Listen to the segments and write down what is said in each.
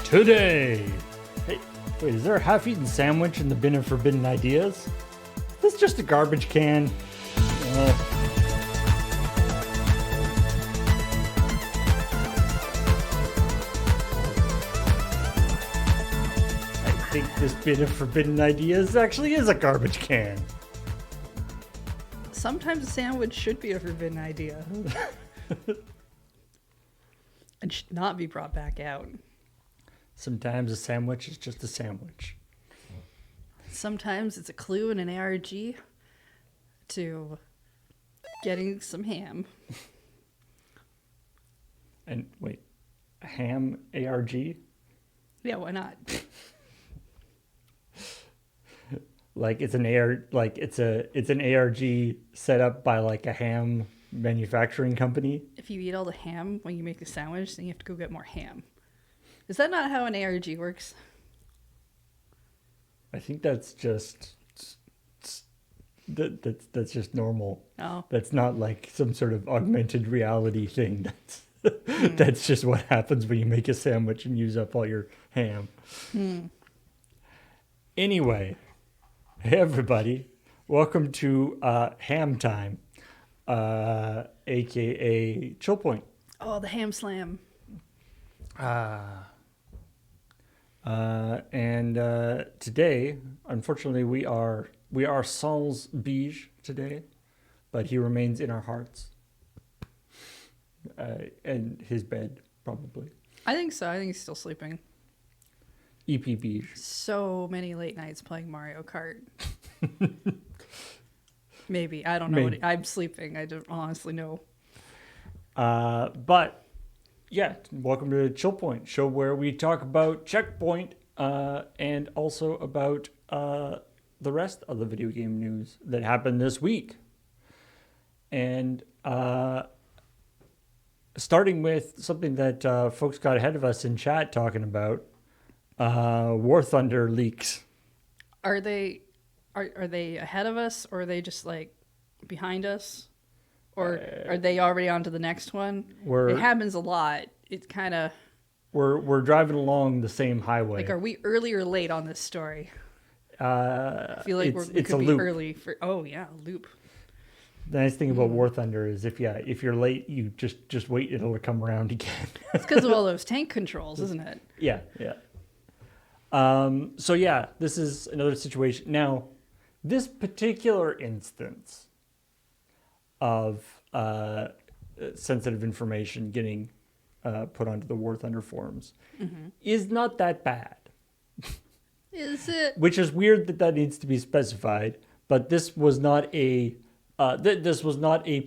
today. Hey, wait, is there a half-eaten sandwich in the bin of forbidden ideas? Is this just a garbage can? I think this bin of forbidden ideas actually is a garbage can. Sometimes a sandwich should be a forbidden idea. And should not be brought back out. Sometimes a sandwich is just a sandwich. Sometimes it's a clue in an ARG to getting some ham. And wait, a ham ARG? Yeah, why not? Like it's an ARG set up by like a ham manufacturing company. If you eat all the ham when you make the sandwich, then you have to go get more ham. Is that not how an ARG works? I think that's just that's just normal. Oh. That's not like some sort of augmented reality thing. That's just what happens when you make a sandwich and use up all your ham. Anyway, hey everybody, welcome to Ham Time, aka ChillPoint. Oh, the ham slam. And today, unfortunately, we are sans Beige today, but he remains in our hearts. And his bed, probably. I think so. I think he's still sleeping. EP Beige. So many late nights playing Mario Kart. Maybe. I don't know. Maybe. I'm sleeping. I don't honestly know. But yeah, welcome to ChillPoint, show where we talk about Checkpoint and also about the rest of the video game news that happened this week. And starting with something that folks got ahead of us in chat talking about, War Thunder leaks. Are they ahead of us, or are they just like behind us? Or are they already on to the next one? It happens a lot. It's kind of... We're driving along the same highway. Like, are we early or late on this story? I feel like we it's could a be loop. early for... Oh, yeah, a loop. The nice thing about War Thunder is if you're late, you just wait, it'll come around again. It's because of all those tank controls, isn't it? Yeah. So yeah, this is another situation. Now, this particular instance of sensitive information getting put onto the War Thunder forums is not that bad. Is it? Which is weird that needs to be specified, but this was not a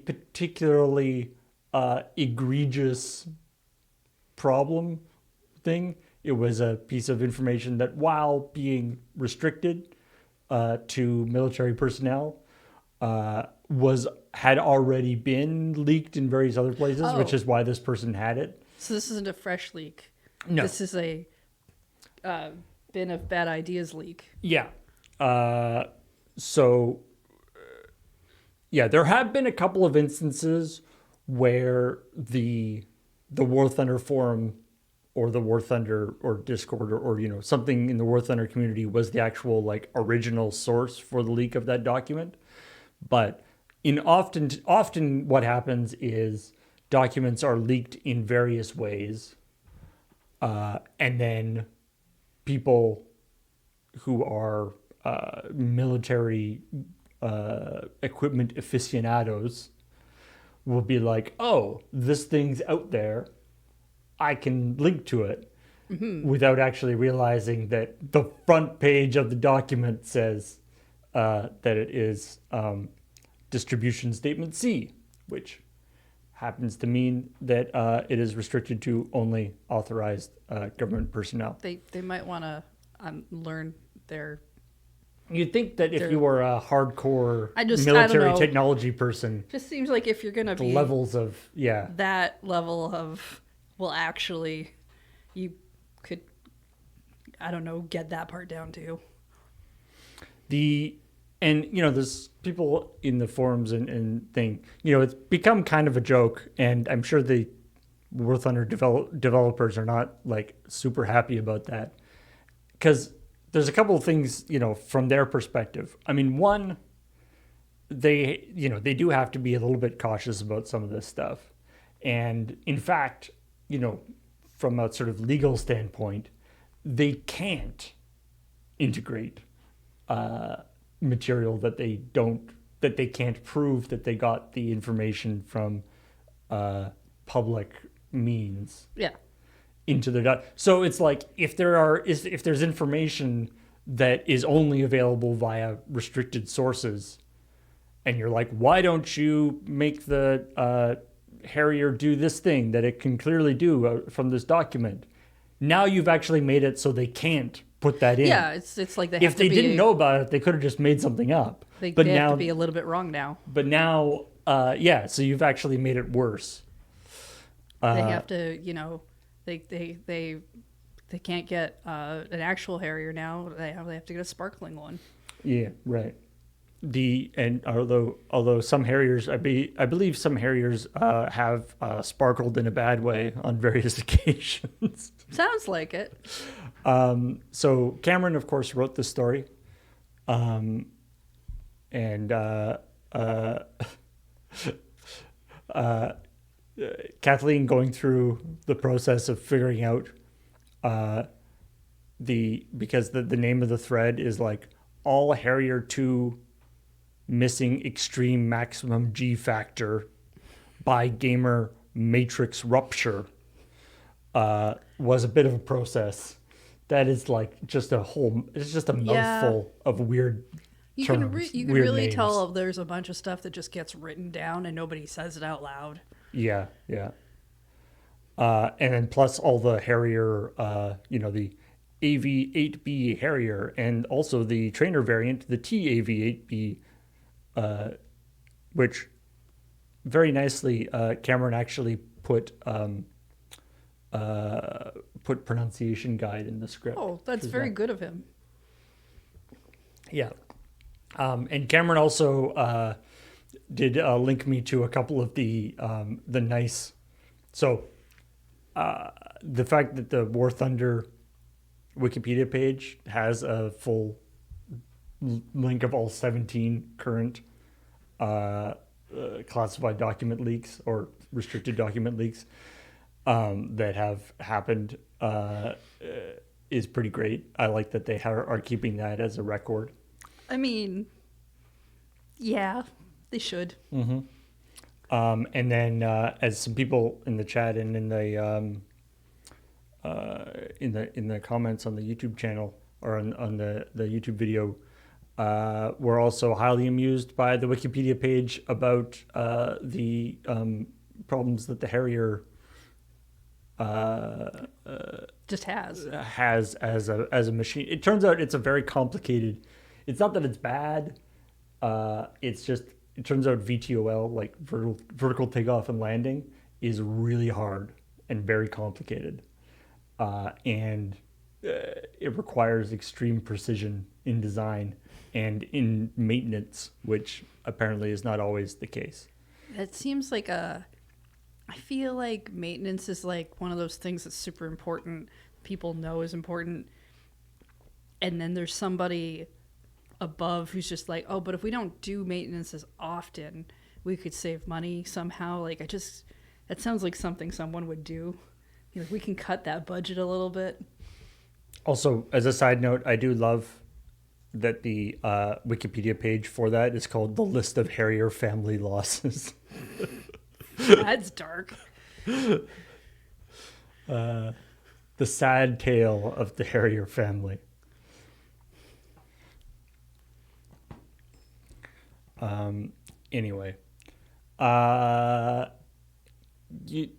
particularly egregious problem thing. It was a piece of information that, while being restricted to military personnel, had already been leaked in various other places, which is why this person had it. So this isn't a fresh leak. No. This is a bin of bad ideas leak. Yeah. Yeah, there have been a couple of instances where the War Thunder forum or the War Thunder or Discord or something in the War Thunder community was the actual like original source for the leak of that document. But often what happens is documents are leaked in various ways, and then people who are military equipment aficionados will be like, oh, this thing's out there, I can link to it, without actually realizing that the front page of the document says that it is distribution statement C, which happens to mean that it is restricted to only authorized government personnel. They might want to learn their... You'd think that if you were a hardcore I don't military know. technology person, Just seems like if you're going to be... levels of, that level of... Well, actually, you could, I don't know, get that part down too. And, there's people in the forums and thing, it's become kind of a joke, and I'm sure they War Thunder developers are not like super happy about that, because there's a couple of things, from their perspective. I mean, one, they do have to be a little bit cautious about some of this stuff. And in fact, from a sort of legal standpoint, they can't integrate material that they can't prove that they got the information from public means. Yeah. Into their data. So it's like if there's information that is only available via restricted sources, and you're like, why don't you make the Harrier do this thing that it can clearly do from this document? Now you've actually made it so they can't put that in. Yeah, it's like if they didn't know about it, they could have just made something up. They have to be a little bit wrong now. But now, so you've actually made it worse. They have to, they can't get an actual Harrier now. They have to get a sparkling one. Yeah, right. Although some Harriers, I believe some Harriers have sparkled in a bad way on various occasions. Sounds like it. So Cameron, of course, wrote this story, and Kathleen going through the process of figuring out because the name of the thread is like all Harrier 2 missing extreme maximum G factor by gamer matrix rupture was a bit of a process. That is like just it's just a mouthful of weird terms. You can really names. Tell there's a bunch of stuff that just gets written down and nobody says it out loud. Yeah. And then plus all the Harrier, the AV8B Harrier, and also the trainer variant, the TAV8B, which very nicely Cameron actually put pronunciation guide in the script. Oh, that's very good of him. Yeah. And Cameron also did link me to a couple of the nice. So the fact that the War Thunder Wikipedia page has a full link of all 17 current classified document leaks or restricted document leaks that have happened is pretty great. I like that they are keeping that as a record. I mean, yeah, they should. Mm-hmm. And then as some people in the chat and in the comments on the YouTube channel or on the YouTube video were also highly amused by the Wikipedia page about the problems that the Harrier just has as a machine. It turns out it's a very complicated. It's not that it's bad. It's just it turns out VTOL, like vertical takeoff and landing, is really hard and very complicated, and it requires extreme precision in design and in maintenance, which apparently is not always the case. It seems like I feel like maintenance is like one of those things that's super important, people know is important, and then there's somebody above who's just like, oh, but if we don't do maintenance as often, we could save money somehow. Like, that sounds like something someone would do. We can cut that budget a little bit. Also, as a side note, I do love that the Wikipedia page for that is called the list of Harrier family losses. That's dark. The sad tale of the Harrier family. Anyway,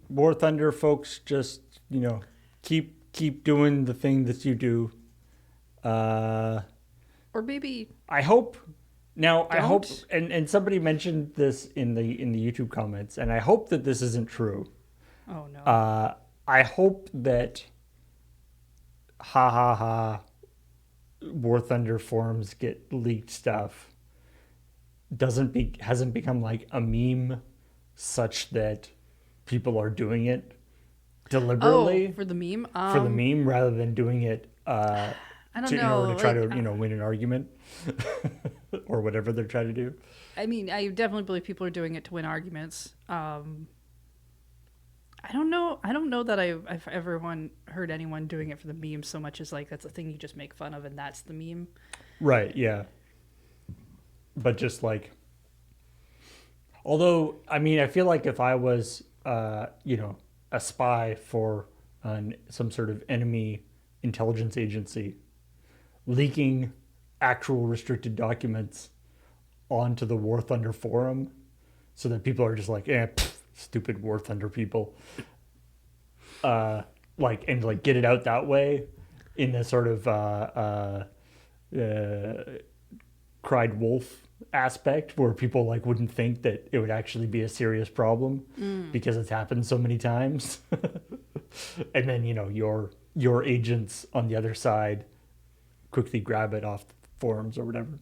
War Thunder folks, just keep doing the thing that you do. Or maybe I hope now. Don't. I hope, and somebody mentioned this in the YouTube comments, and I hope that this isn't true. Oh no. I hope that War Thunder forums get leaked stuff hasn't become like a meme such that people are doing it Oh, deliberately for the meme. for the meme rather than doing it I don't in order know. to try Like, to win an argument or whatever they're trying to do. I mean, I definitely believe people are doing it to win arguments. I don't know. I don't know that I've ever heard anyone doing it for the meme so much as like that's a thing you just make fun of and that's the meme. Right, yeah. But just like, although, I mean, I feel like if I was, a spy for some sort of enemy intelligence agency, leaking actual restricted documents onto the War Thunder forum so that people are just like, stupid War Thunder people. And get it out that way in a sort of cried wolf aspect where people like wouldn't think that it would actually be a serious problem because it's happened so many times. And then, your agents on the other side quickly grab it off the forums or whatever.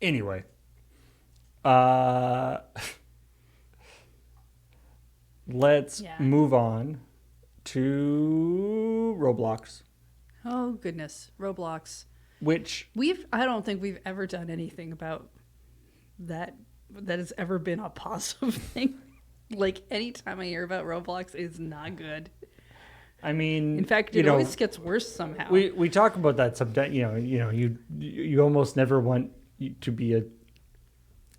Anyway, uh let's move on to Roblox, Oh goodness, Roblox. which I don't think we've ever done anything about that has ever been a positive thing. Like anytime I hear about Roblox, it's not good. I mean, In fact, it always gets worse somehow. we talk about that sometimes. You almost never want to be a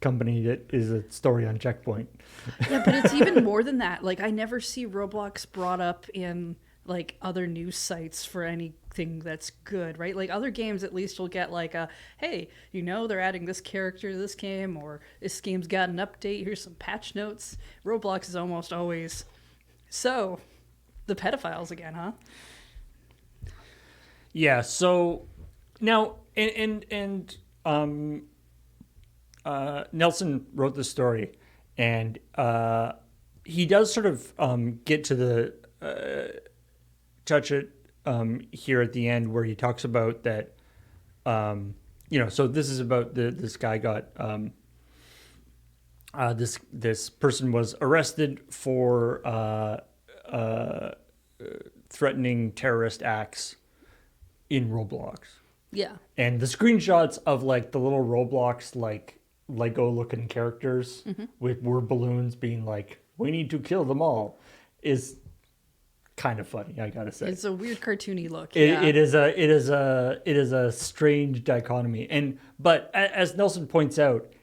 company that is a story on ChillPoint. Yeah, but it's even more than that. Like I never see Roblox brought up in like other news sites for anything that's good, right? Like other games at least will get like a, hey, they're adding this character to this game, or this game's got an update, here's some patch notes. Roblox is almost always, so the pedophiles again, huh? Yeah, so now Nelson wrote this story, and he does sort of get to the touch it here at the end where he talks about that. So this is about this guy got this person was arrested for threatening terrorist acts in Roblox. Yeah. And the screenshots of like the little Roblox like Lego looking characters with word balloons being like, we need to kill them all is kind of funny, I gotta say. It's a weird cartoony look. It is a strange dichotomy. But as Nelson points out,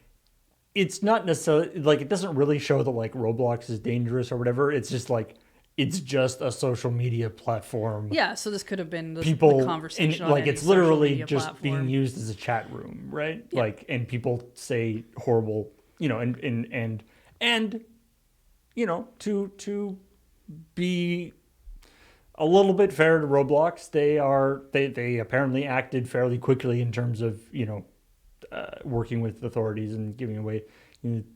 it's not necessarily like it doesn't really show that like Roblox is dangerous or whatever. It's just like it's just a social media platform. Yeah, so this could have been the conversation. And, like on it's any literally social just platform. being used as a chat room, right? Yeah. Like, and people say horrible, and to be a little bit fair to Roblox, they apparently acted fairly quickly in terms of working with authorities and giving away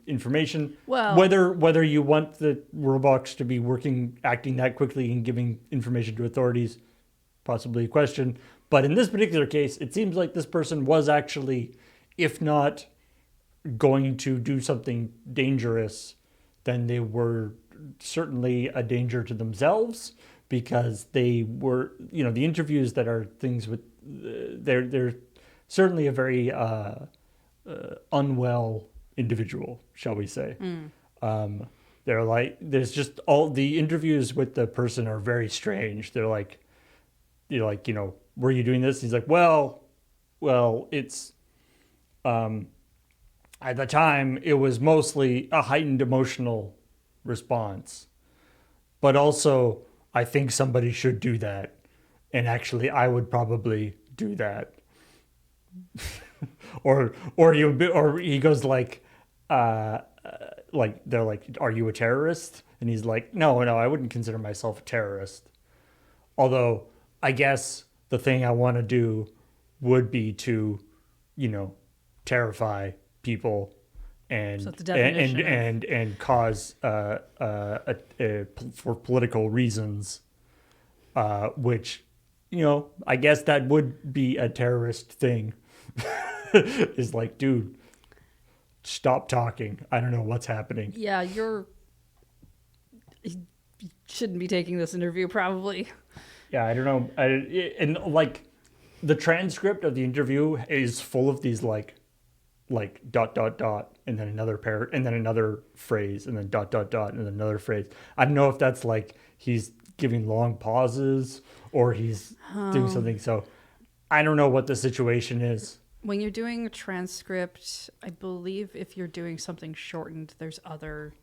information. Well, whether you want the Roblox to be acting that quickly and giving information to authorities, possibly a question. But in this particular case, it seems like this person was actually, if not going to do something dangerous, then they were certainly a danger to themselves, because they were, the interviews that are things with, they're certainly a very unwell individual, shall we say. They're like, there's just all the interviews with the person are very strange. They're like, were you doing this? He's like, well, it's, at the time it was mostly a heightened emotional response, but also I think somebody should do that. And actually I would probably do that. or he goes like they're like, are you a terrorist? And he's like, no, I wouldn't consider myself a terrorist. Although I guess the thing I want to do would be to, terrify people and So the definition and cause for political reasons, which, I guess that would be a terrorist thing. Is like, dude, stop talking. I don't know what's happening. Yeah, you're Shouldn't be taking this interview, probably. Yeah, I don't know. And like the transcript of the interview is full of these like dot dot dot and then another pair and then another phrase and then dot dot dot and then another phrase. I don't know if that's like he's giving long pauses or he's doing something. So I don't know what the situation is. When you're doing a transcript, I believe if you're doing something shortened, there's other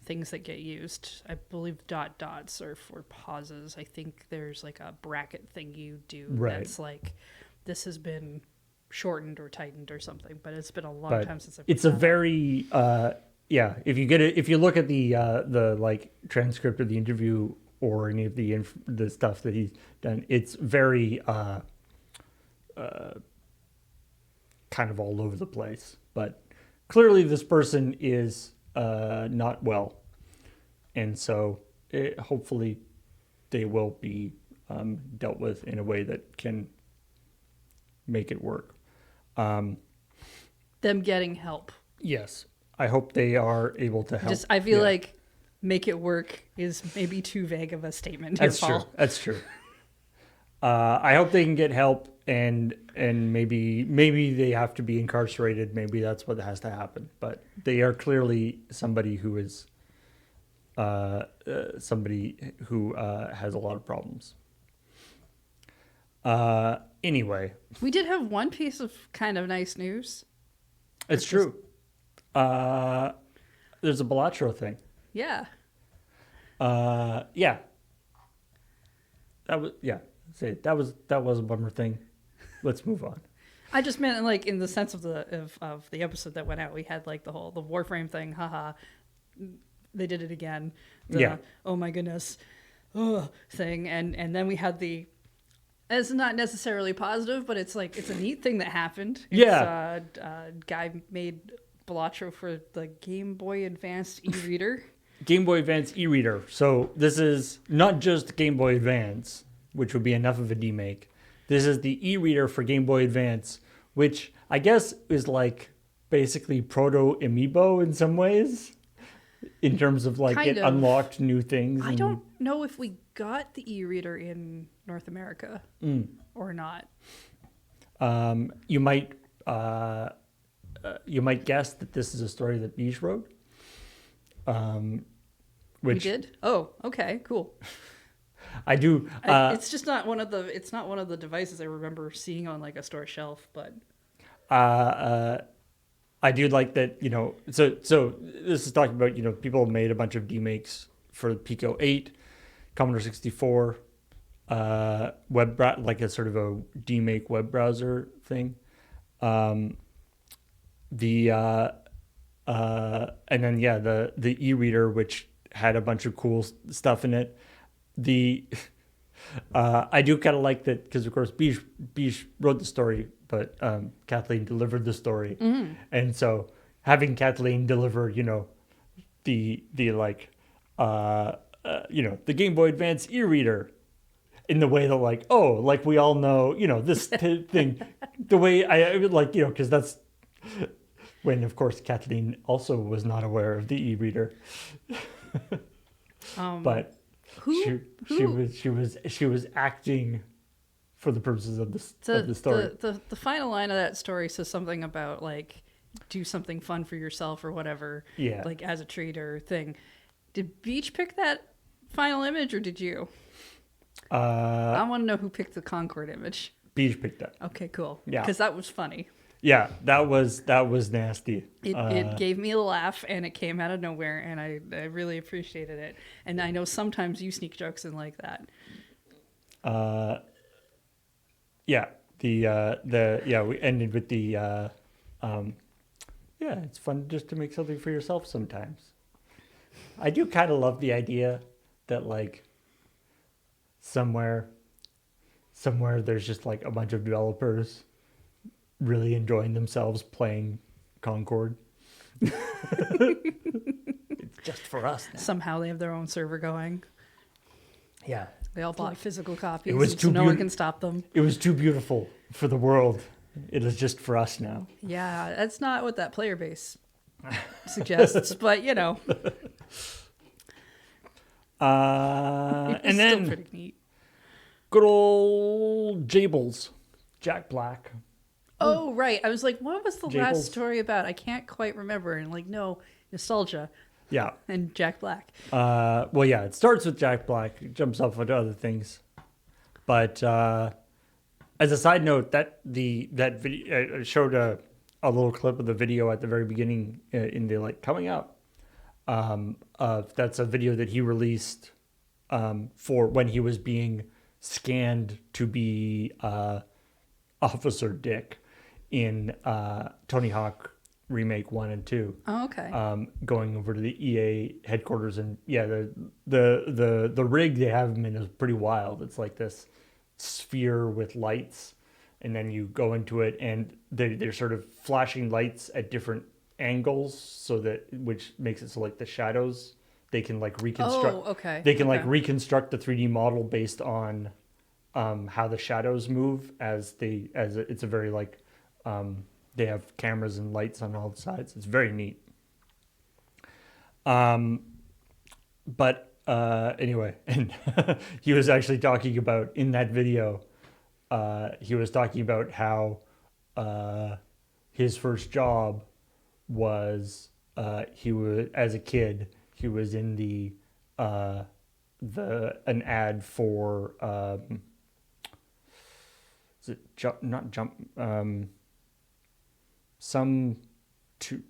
things that get used. I believe dot dots are for pauses. I think there's like a bracket thing you do that's like, this has been shortened or tightened or something, but it's been a long time since I've it's a very yeah, if you look at the like transcript of the interview or any of the stuff that he's done, it's very kind of all over the place. But clearly this person is not well, and so hopefully they will be dealt with in a way that can make it work. Them getting help. Yes, I hope they are able to help. I feel like make it work is maybe too vague of a statement. That's true. That's true. I hope they can get help, and maybe they have to be incarcerated. Maybe that's what has to happen. But they are clearly somebody who is somebody who has a lot of problems. Anyway, we did have one piece of kind of nice news. It's true. There's a Balatro thing. Yeah. Yeah. That was a bummer thing. Let's move on. I just meant like in the sense of the episode that went out, we had like the Warframe thing. Haha. They did it again. Oh my goodness. Thing. And then we had it's not necessarily positive, but it's a neat thing that happened. Guy made Balatro for the Game Boy Advanced e-reader. Game Boy Advance e-reader. So this is not just Game Boy Advance, which would be enough of a demake. This is the e-reader for Game Boy Advance, which I guess is like basically proto Amiibo in some ways, in terms of like it unlocked new things. I don't know if we got the e-reader in North America or not. You might guess that this is a story that Beige wrote. We did? Oh, okay, cool. I do. It's just not one of the devices I remember seeing on like a store shelf, but I do like that, so this is talking about, people made a bunch of demakes for Pico 8, Commodore 64, like a sort of a demake web browser thing. And then the e-reader, which had a bunch of cool stuff in it. I do kind of like that because, of course, Beige wrote the story, but Kathleen delivered the story, and so having Kathleen deliver, the Game Boy Advance e-reader in the way that like we all know, this thing, the way I like, because that's when, of course, Kathleen also was not aware of the e-reader, but. She was acting for the purposes of the story. The final line of that story says something about like do something fun for yourself or whatever. Yeah. Like as a treat or thing. Did Beach pick that final image or did you? I want to know who picked the Concord image. Beige picked that. Okay, cool. Yeah. Because that was funny. Yeah, that was nasty. It gave me a laugh, and it came out of nowhere, and I really appreciated it. And I know sometimes you sneak jokes in like that. Yeah. We ended with it's fun just to make something for yourself sometimes. I do kind of love the idea that like somewhere there's just like a bunch of developers really enjoying themselves playing Concord. It's just for us now. Somehow they have their own server going. Yeah. They all bought physical copies, it was so no one can stop them. It was too beautiful for the world. It is just for us now. Yeah, that's not what that player base suggests, but It was And still then pretty neat. good old Jables, Jack Black. Oh, right. I was like, what was the last Jables. story about? I can't quite remember. And like, no, nostalgia Yeah. and Jack Black. Well, yeah, it starts with Jack Black, it jumps off into other things. But as a side note, that video I showed a little clip of the video at the very beginning in the like coming out. That's a video that he released for when he was being scanned to be Officer Dick in Tony Hawk Remake 1 and 2. Oh, okay. Going over to the EA headquarters, and yeah, the rig they have him in is pretty wild. It's like this sphere with lights, and then you go into it, and they're sort of flashing lights at different angles, so that which makes it so like the shadows they can like reconstruct. Oh, okay. They can like Okay. reconstruct the 3D model based on how the shadows move it's a very like they have cameras and lights on all the sides. It's very neat. But anyway, and he was actually talking about in that video. He was talking about how his first job was he was as a kid he was in the an ad for is it jump not jump some to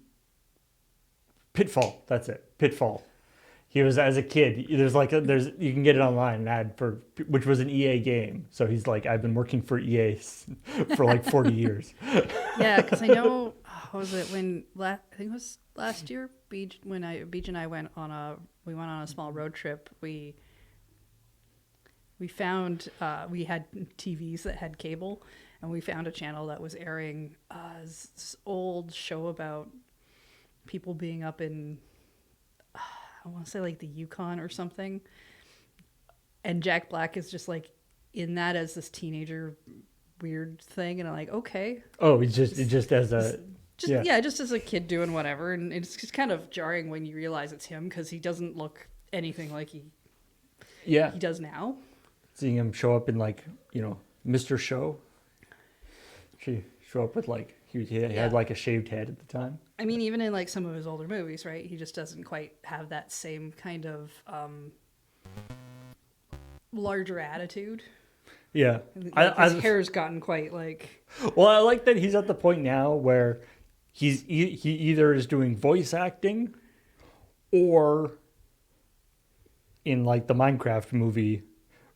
Pitfall. That's it, Pitfall. He was as a kid. There's you can get it online, an ad for which was an EA game. So he's like, I've been working for EA for like 40 years. Yeah, because I know, what was it when I think it was last year, Beach and I went on a small road trip. We found we had TVs that had cable, and we found a channel that was airing this old show about people being up in I want to say like the Yukon or something, and Jack Black is just like in that as this teenager weird thing, and I'm like, okay. Oh, it's just as a Just as a kid doing whatever, and it's just kind of jarring when you realize it's him because he doesn't look anything like he does now. Seeing him show up in like Mr. Show. She show up with like he had like a shaved head at the time. I mean, even in like some of his older movies, right? He just doesn't quite have that same kind of larger attitude. Yeah, Like his hair's gotten quite like. Well, I like that he's at the point now where he either is doing voice acting, or in like the Minecraft movie,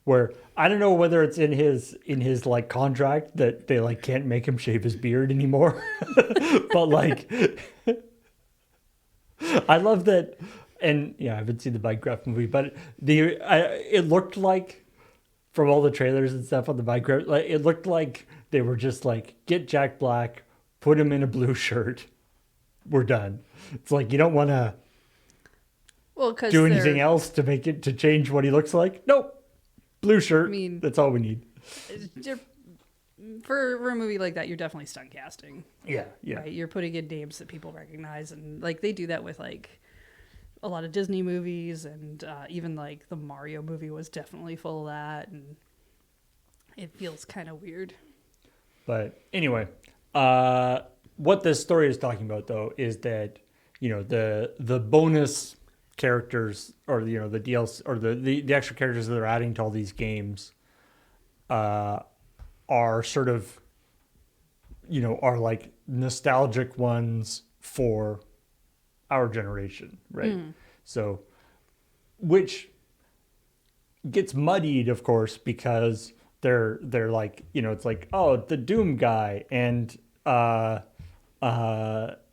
where I don't know whether it's in his like contract that they like can't make him shave his beard anymore, but like I love that, and yeah, I haven't seen the Minecraft movie, but it looked like. From all the trailers and stuff on the Minecraft, like it looked like they were just like, get Jack Black, put him in a blue shirt, we're done. It's like you don't want to do anything else to change what he looks like. Nope, blue shirt. I mean, that's all we need. For a movie like that, you're definitely stunt casting. Yeah. Right? You're putting in names that people recognize, and like they do that with like a lot of Disney movies, and even like the Mario movie was definitely full of that, and it feels kind of weird. But anyway, what this story is talking about though is that the bonus characters, or the DLC, or the extra characters that they're adding to all these games are sort of are like nostalgic ones for our generation, right? So, which gets muddied, of course, because they're like it's like, oh, the Doom guy and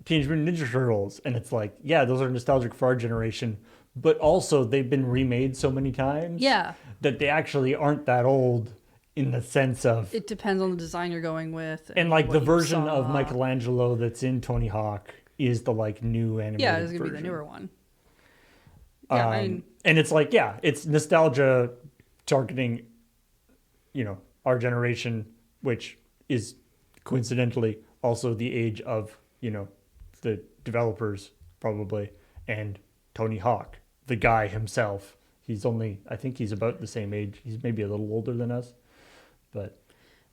Teenage Mutant Ninja Turtles, and it's like, yeah, those are nostalgic for our generation, but also they've been remade so many times, that they actually aren't that old in the sense of it depends on the design you're going with, and like the version of Michelangelo that's in Tony Hawk is the like new animated yeah, it's gonna version. be the newer one. Yeah, and it's like, yeah, it's nostalgia targeting, our generation, which is coincidentally also the age of, the developers probably, and Tony Hawk, the guy himself, I think he's about the same age. He's maybe a little older than us, but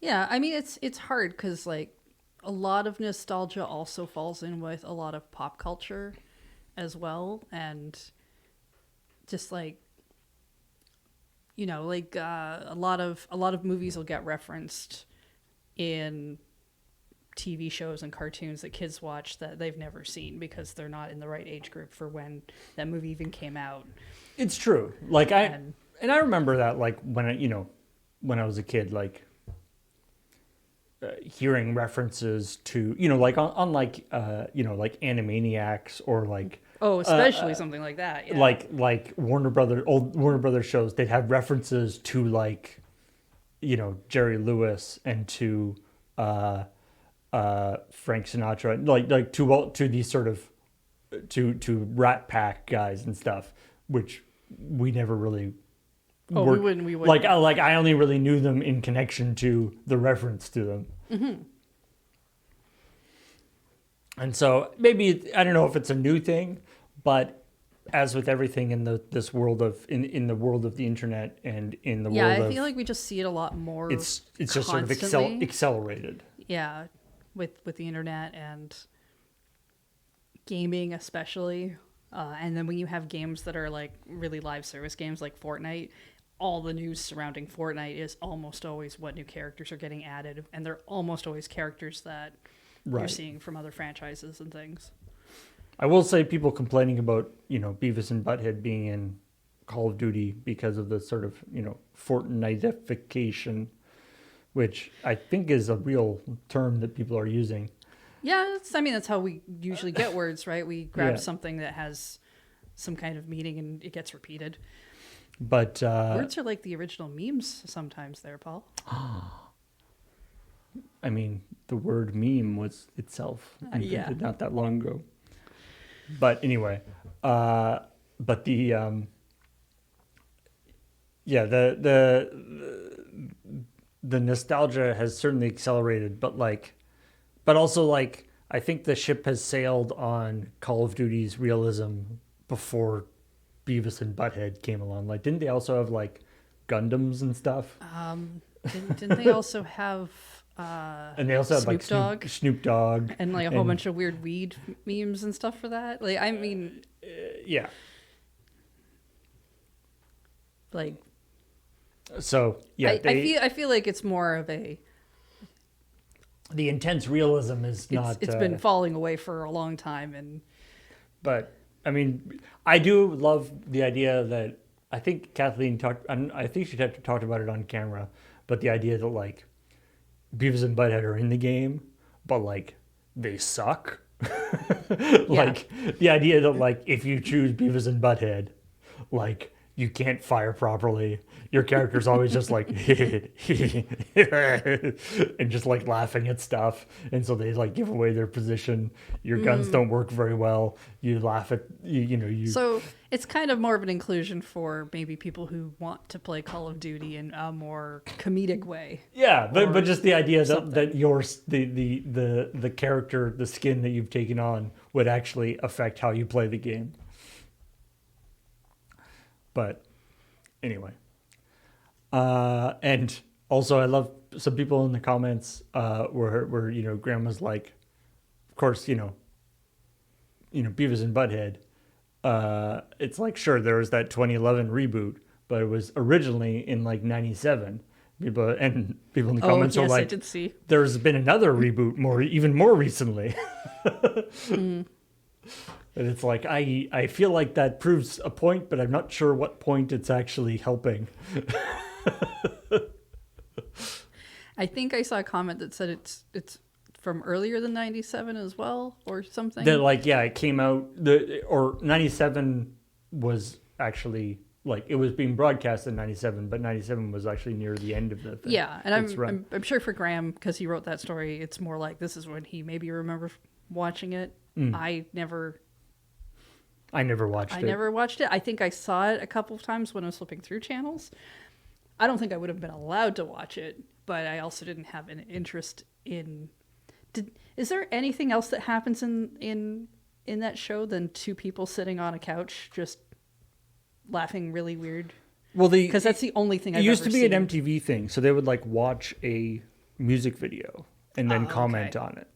Yeah, I mean it's hard because like a lot of nostalgia also falls in with a lot of pop culture as well, and just like like a lot of movies will get referenced in TV shows and cartoons that kids watch that they've never seen because they're not in the right age group for when that movie even came out. it's true. Like And I remember that like when I was a kid, like hearing references to like on like like Animaniacs or like oh, especially something like that. Yeah. like old Warner Brothers shows, they'd have references to like Jerry Lewis and to Frank Sinatra, like to these sort of to Rat Pack guys and stuff, which we never really oh, were, we wouldn't. like I only really knew them in connection to the reference to them. Mm-hmm. And so maybe I don't know if it's a new thing, but as with everything in this world of in the world of the internet and in the Yeah, world I of feel like we just see it a lot more. it's just sort of constantly. accelerated. Yeah, with the internet and gaming especially, and then when you have games that are like really live service games like Fortnite, all the news surrounding Fortnite is almost always what new characters are getting added, and they're almost always characters that you're Right. seeing from other franchises and things. I will say people complaining about, Beavis and Butthead being in Call of Duty because of the sort of, Fortniteification, which I think is a real term that people are using. Yeah, that's how we usually get words, right? We grab Yeah. something that has some kind of meaning and it gets repeated. But Words are like the original memes sometimes there, Paul. I mean, the word meme was itself invented Yeah. not that long ago. But anyway, but the yeah, the nostalgia has certainly accelerated, but also like I think the ship has sailed on Call of Duty's realism before Beavis and Butthead came along. Like, didn't they also have like Gundams and stuff? Didn't they also have And they also had like Snoop Dogg Snoop Dogg, and like a whole bunch of weird weed memes and stuff for that? Like, I mean, yeah. like, So yeah, I feel like it's more of a the intense realism is not. it's been falling away for a long time, and But I mean, I do love the idea that I think Kathleen talked. I think she talked about it on camera, but the idea that like Beavis and Butthead are in the game, but like they suck. Like the idea that like if you choose Beavis and Butthead, like you can't fire properly. Your character's always just like and just like laughing at stuff, and so they like give away their position. Your guns don't work very well. You laugh at you. so it's kind of more of an inclusion for maybe people who want to play Call of Duty in a more comedic way. Yeah, but or just the idea that something. the character, the skin that you've taken on would actually affect how you play the game. But anyway, and also I love some people in the comments where Grandma's like, of course Beavis and Butthead. It's like sure there was that 2011 reboot, but it was originally in like '97. People in the comments are yes, I like, did see. there's been another reboot even more recently. And it's like I feel like that proves a point, but I'm not sure what point it's actually helping. I think I saw a comment that said it's from earlier than 97 as well or something. That like it came out or '97 was actually like it was being broadcast in '97, but '97 was actually near the end of the thing. Yeah, and It's run. I'm sure for Graham, because he wrote that story, it's more like this is when he maybe remembers watching it. I never watched it. never watched it. I think I saw it a couple of times when I was flipping through channels. I don't think I would have been allowed to watch it, but I also didn't have an interest in. Is there anything else that happens in that show than two people sitting on a couch just laughing really weird? Well, Because that's the only thing it I've used ever to be seen. an MTV thing, so they would like watch a music video and then comment Okay. on it.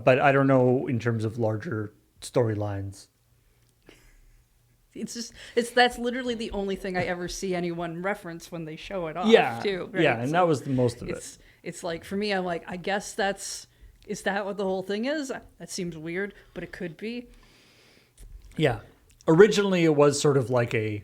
But I don't know in terms of larger storylines. That's literally the only thing I ever see anyone reference when they show it off Yeah, too. Right? yeah, and that was the most of it. It's like for me, I'm like, I guess is that what the whole thing is? That seems weird, but it could be. Yeah, originally it was sort of like a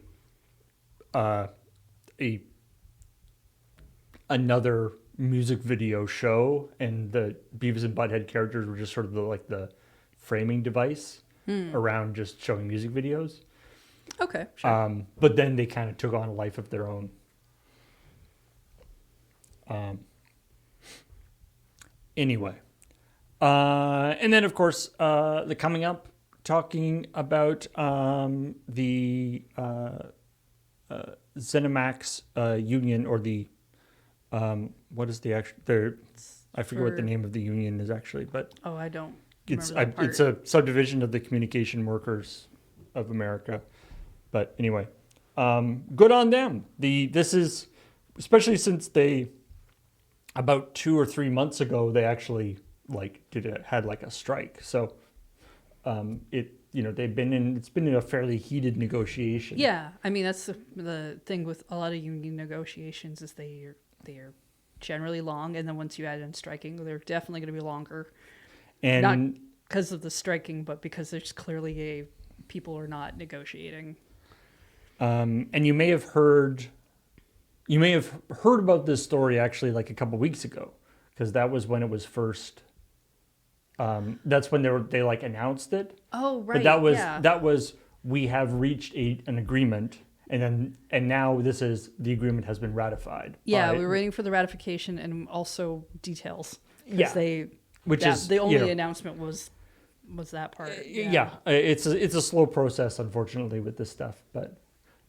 another music video show, and the Beavis and Butthead characters were just sort of the framing device around just showing music videos. Okay, sure. But then they kind of took on a life of their own. Anyway, and then of course the coming up talking about the ZeniMax union, or the what is the actual? I forget what the name of the union is actually, but Oh, I don't it's remember that part. it's a subdivision of the Communication Workers of America. But anyway, good on them. This is especially since they about 2 or 3 months ago they actually had like a strike. So it's been in a fairly heated negotiation. Yeah, I mean that's the thing with a lot of union negotiations is they are generally long, and then once you add in striking, they're definitely going to be longer. And not because of the striking, but because there's clearly people are not negotiating. And you may have heard about this story actually like a couple weeks ago, because that was when it was first. That's when they like announced it. Oh, right. But that was we have reached an agreement, and now the agreement has been ratified. Yeah, we were waiting for the ratification and also details. Yeah, The only announcement was that part. Yeah, it's a slow process, unfortunately, with this stuff. But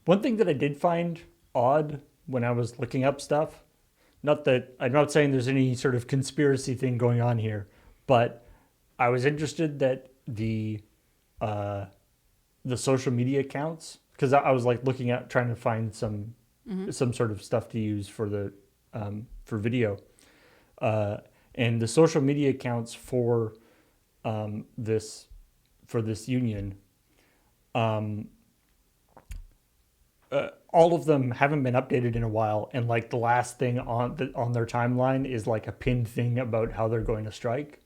one thing that I did find odd when I was looking up stuff, not that I'm not saying there's any sort of conspiracy thing going on here, but I was interested that the social media accounts, because I was like trying to find some sort of stuff to use for the for video, and the social media accounts for this union, all of them haven't been updated in a while, and like the last thing on their timeline is like a pinned thing about how they're going to strike,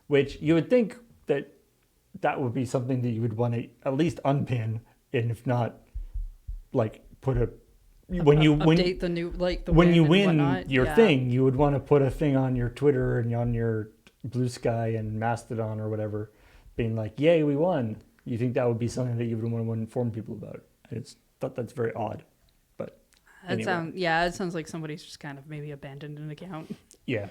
which you would think that would be something that you would want to at least unpin, and if not, like put when you update the new the when you win win your thing, you would want to put a thing on your Twitter and on your Blue Sky and Mastodon or whatever, being like, "Yay, we won." You think that would be something that you would want to inform people about? I just thought that's very odd, but anyway. It sounds like somebody's just kind of maybe abandoned an account. Yeah.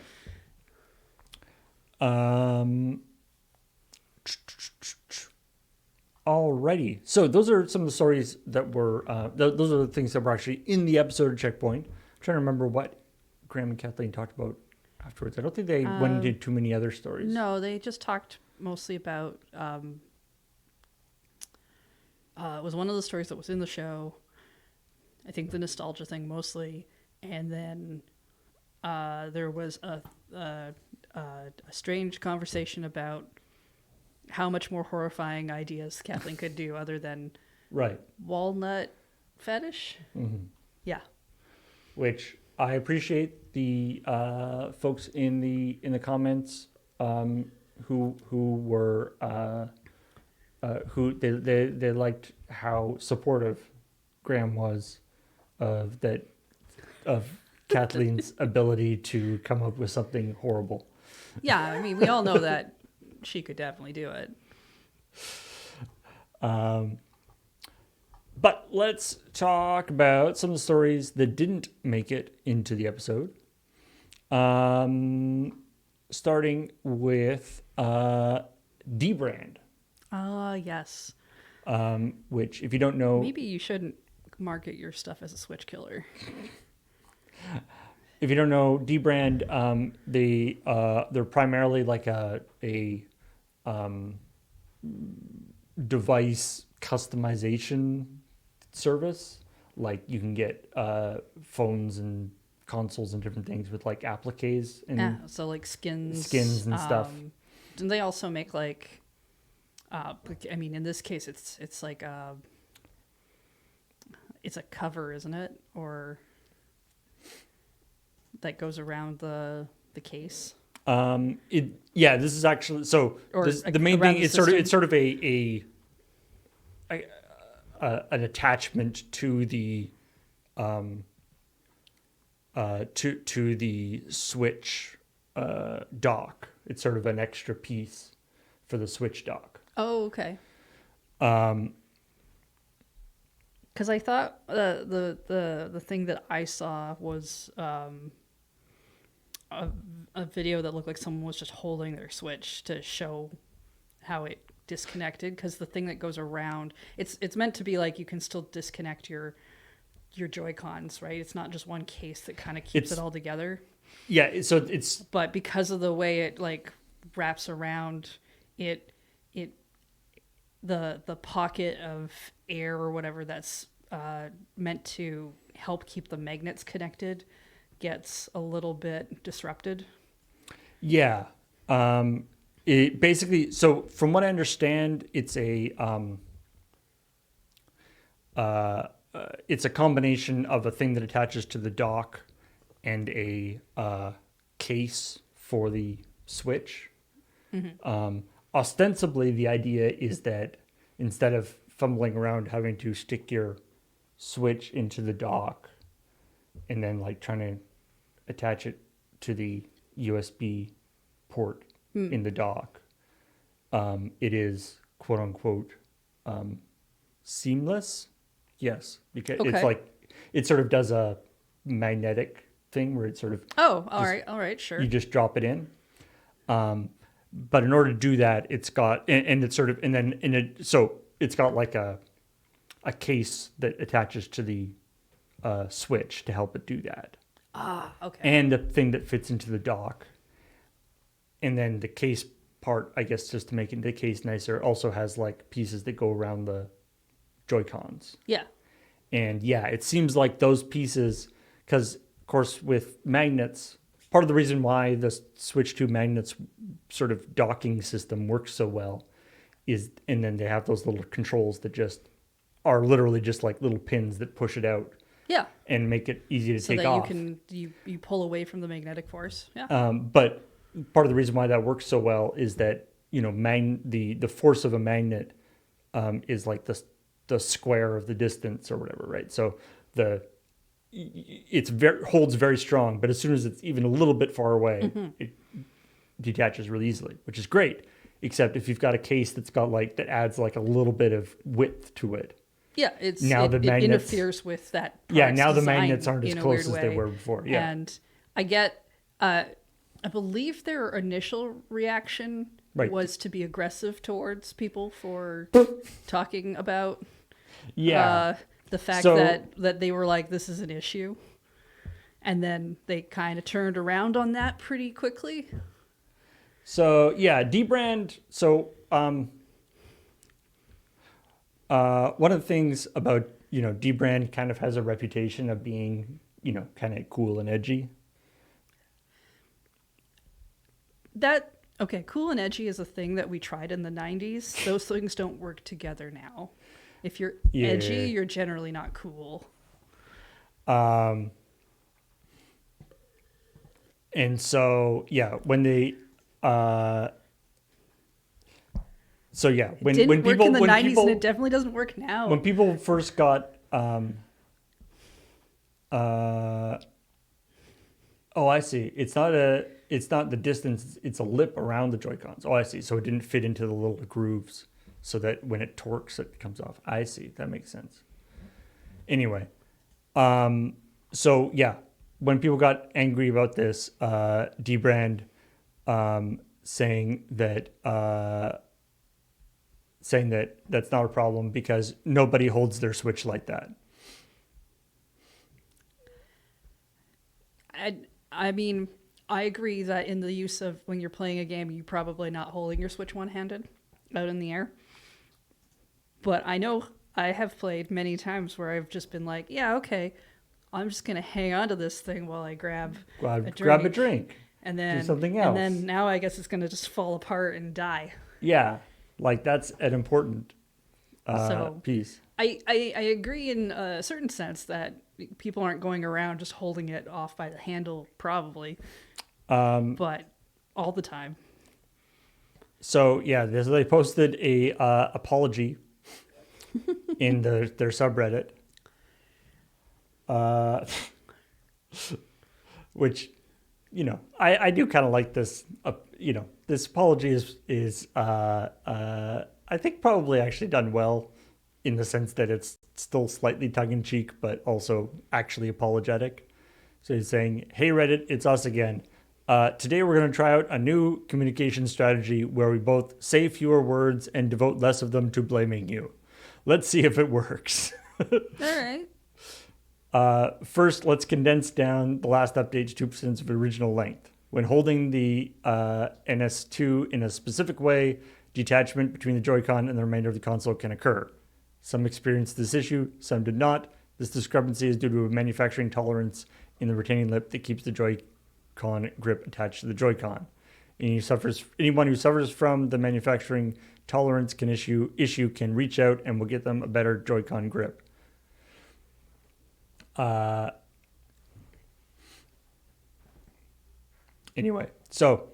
Alrighty. So those are some of the stories that were. Those are the things that were actually in the episode of ChillPoint. I'm trying to remember what Graham and Kathleen talked about afterwards. I don't think they went into too many other stories. No, they just talked mostly about. It was one of the stories that was in the show. I think the nostalgia thing mostly, and then there was a strange conversation about how much more horrifying ideas Kathleen could do other than walnut fetish. Mm-hmm. Yeah, which I appreciate the folks in the comments who were who they liked how supportive Graham was of Kathleen's ability to come up with something horrible. Yeah, I mean, we all know that she could definitely do it. But let's talk about some of the stories that didn't make it into the episode. Starting with D-Brand. Yes. Which, if you don't know... Maybe you shouldn't market your stuff as a Switch killer. If you don't know, D-Brand, they're primarily like a device customization service. Like you can get phones and consoles and different things with like appliques Yeah, and so like skins and stuff. And they also make like, I mean, in this case, it's like it's a cover, isn't it? Or that goes around the case. This is actually so. Or The main around thing the it's sort of system. an attachment to the to the Switch dock. It's sort of an extra piece for the Switch dock. Oh, okay. Um, Because I thought the thing that I saw was a video that looked like someone was just holding their Switch to show how it disconnected. Because the thing that goes around, it's meant to be like you can still disconnect your Joy-Cons, right? It's not just one case that kind of keeps It's- it all together. yeah, so it's But because of the way it like wraps around, it the pocket of air or whatever that's meant to help keep the magnets connected gets a little bit disrupted. yeah. It basically, so from what I understand, it's it's a combination of a thing that attaches to the dock and a case for the Switch. Ostensibly, the idea is that instead of fumbling around having to stick your Switch into the dock and then like trying to attach it to the USB port in the dock, it is quote unquote seamless. Yes, because it's Okay. like it sort of does a magnetic thing where it sort of Oh, all Just- right, all right, sure. you just drop it in. But in order to do that, it's got and it's sort of and then in it so it's got like a case that attaches to the Switch to help it do that, Ah, okay. and a thing that fits into the dock, and then the case part, I guess, just to make the case nicer, also has like pieces that go around the Joy-Cons. Yeah. And yeah, it seems like those pieces, because of course with magnets, part of the reason why the Switch 2 magnets sort of docking system works so well is, and then they have those little controls that just are literally just like little pins that push it out Yeah. and make it easy to So take that off. you pull away from the magnetic force. Yeah. But part of the reason why that works so well is that, you know, the force of a magnet is like the square of the distance or whatever, right? So it's holds very strong, but as soon as it's even a little bit far away, it detaches really easily, which is great. Except if you've got a case that's got like that adds like a little bit of width to it. Yeah, Now the it magnets- interferes with that. Yeah, part's now the design magnets aren't as in a close weird as they way. were before. Yeah. And I get, I believe their initial reaction Right. was to be aggressive towards people for talking about Yeah. the fact So- that they were like, this is an issue. And then they kind of turned around on that pretty quickly. So yeah, dbrand. So one of the things about, you know, dbrand kind of has a reputation of being, you know, kind of cool and edgy. Okay, cool and edgy is a thing that we tried in the 90s. Those things don't work together now. If you're Yeah. edgy, you're generally not cool. And so yeah, when they so yeah, when Didn't when work people in the when 90s people and it definitely doesn't work now. when people first got oh, I see. It's not the distance, it's a lip around the Joy-Cons. Oh, I see. So it didn't fit into the little grooves so that when it torques it comes off. I see. That makes sense. Anyway, so yeah, when people got angry about this, dbrand saying that that's not a problem because nobody holds their Switch like that. I mean, I agree that in the use of when you're playing a game, you're probably not holding your Switch one-handed out in the air. But I know I have played many times where I've just been like, yeah, okay, I'm just gonna hang on to this thing while I grab a Grab a drink, drink, and do then something else. now I guess it's gonna just fall apart and die. Yeah, like that's an important So piece. I agree in a certain sense that people aren't going around just holding it off by the handle, probably, but all the time. So yeah, they posted a apology in their subreddit, uh, which I do kind of like this. This apology is I think probably actually done well in the sense that it's still slightly tongue in cheek, but also actually apologetic. So he's saying, "Hey Reddit, it's us again. Today we're going to try out a new communication strategy where we both say fewer words and devote less of them to blaming you. Let's see if it works." All right. First, let's condense down the last update to 2% of original length. When holding the NS2 in a specific way, detachment between the Joy-Con and the remainder of the console can occur. Some experienced this issue, some did not. This discrepancy is due to a manufacturing tolerance in the retaining lip that keeps the Joy-Con grip attached to the Joy-Con. Anyone who suffers from the manufacturing tolerance issue can reach out and we'll get them a better Joy-Con grip. Anyway, so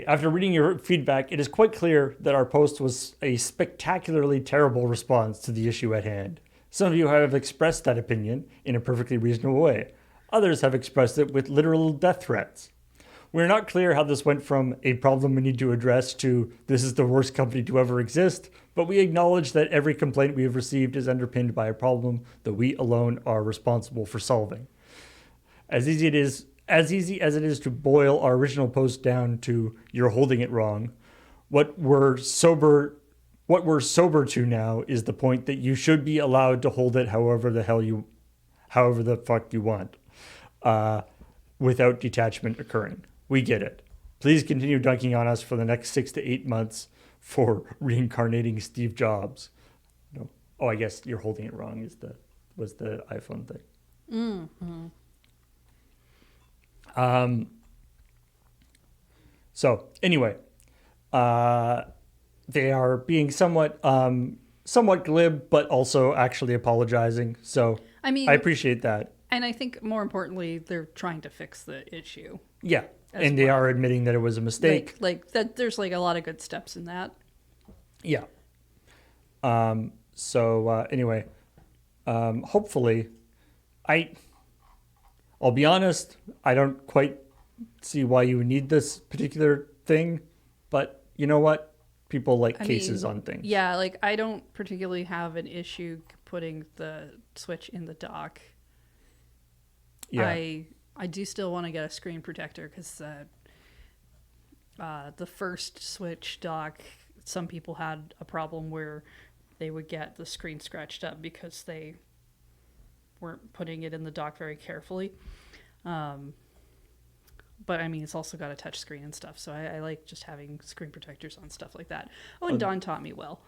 after reading your feedback, it is quite clear that our post was a spectacularly terrible response to the issue at hand. Some of you have expressed that opinion in a perfectly reasonable way. Others have expressed it with literal death threats. We're not clear how this went from a problem we need to address to this is the worst company to ever exist, but we acknowledge that every complaint we have received is underpinned by a problem that we alone are responsible for solving. As easy as it is to boil our original post down to "you're holding it wrong," what we're sober to now is the point that you should be allowed to hold it however the fuck you want, without detachment occurring. We get it. Please continue dunking on us for the next 6 to 8 months for reincarnating Steve Jobs. No. Oh, I guess "you're holding it wrong" was the iPhone thing. Mm-hmm. So anyway, they are being somewhat glib, but also actually apologizing. So I mean, I appreciate that. and I think more importantly, they're trying to fix the issue. Yeah, and they are admitting that it was a mistake. Like that. There's like a lot of good steps in that. Yeah. So anyway, hopefully, I'll be honest, I don't quite see why you would need this particular thing, but you know what? People like cases on things. Yeah, like I don't particularly have an issue putting the Switch in the dock. Yeah. I do still want to get a screen protector because the first Switch dock, some people had a problem where they would get the screen scratched up because they weren't putting it in the dock very carefully. But I mean, it's also got a touch screen and stuff, so I like just having screen protectors on stuff like that. Oh, and Don taught me well.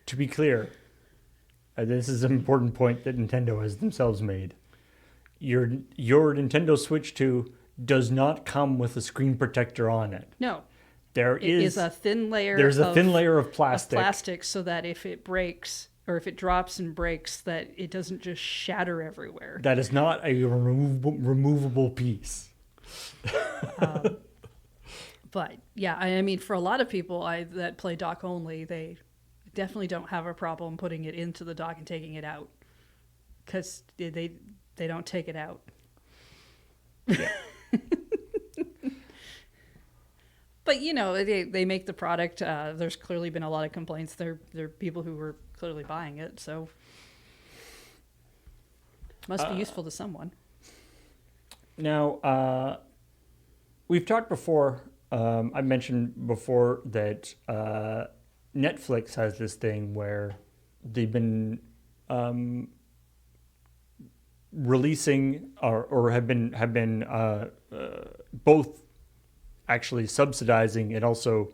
To be clear, this is an important point that Nintendo has themselves made. Your Nintendo Switch 2 does not come with a screen protector on it. No. It is a thin layer. There's a thin layer of plastic. So that if it breaks or if it drops and breaks, that it doesn't just shatter everywhere. That is not a removable piece. But yeah, I mean, for a lot of people that play dock only, they definitely don't have a problem putting it into the dock and taking it out because they don't take it out. Yeah. But you know, they make the product. There's clearly been a lot of complaints. There are people who were clearly buying it, so must be useful to someone. Now, we've talked before. I mentioned before that Netflix has this thing where they've been releasing or have been both actually subsidizing and also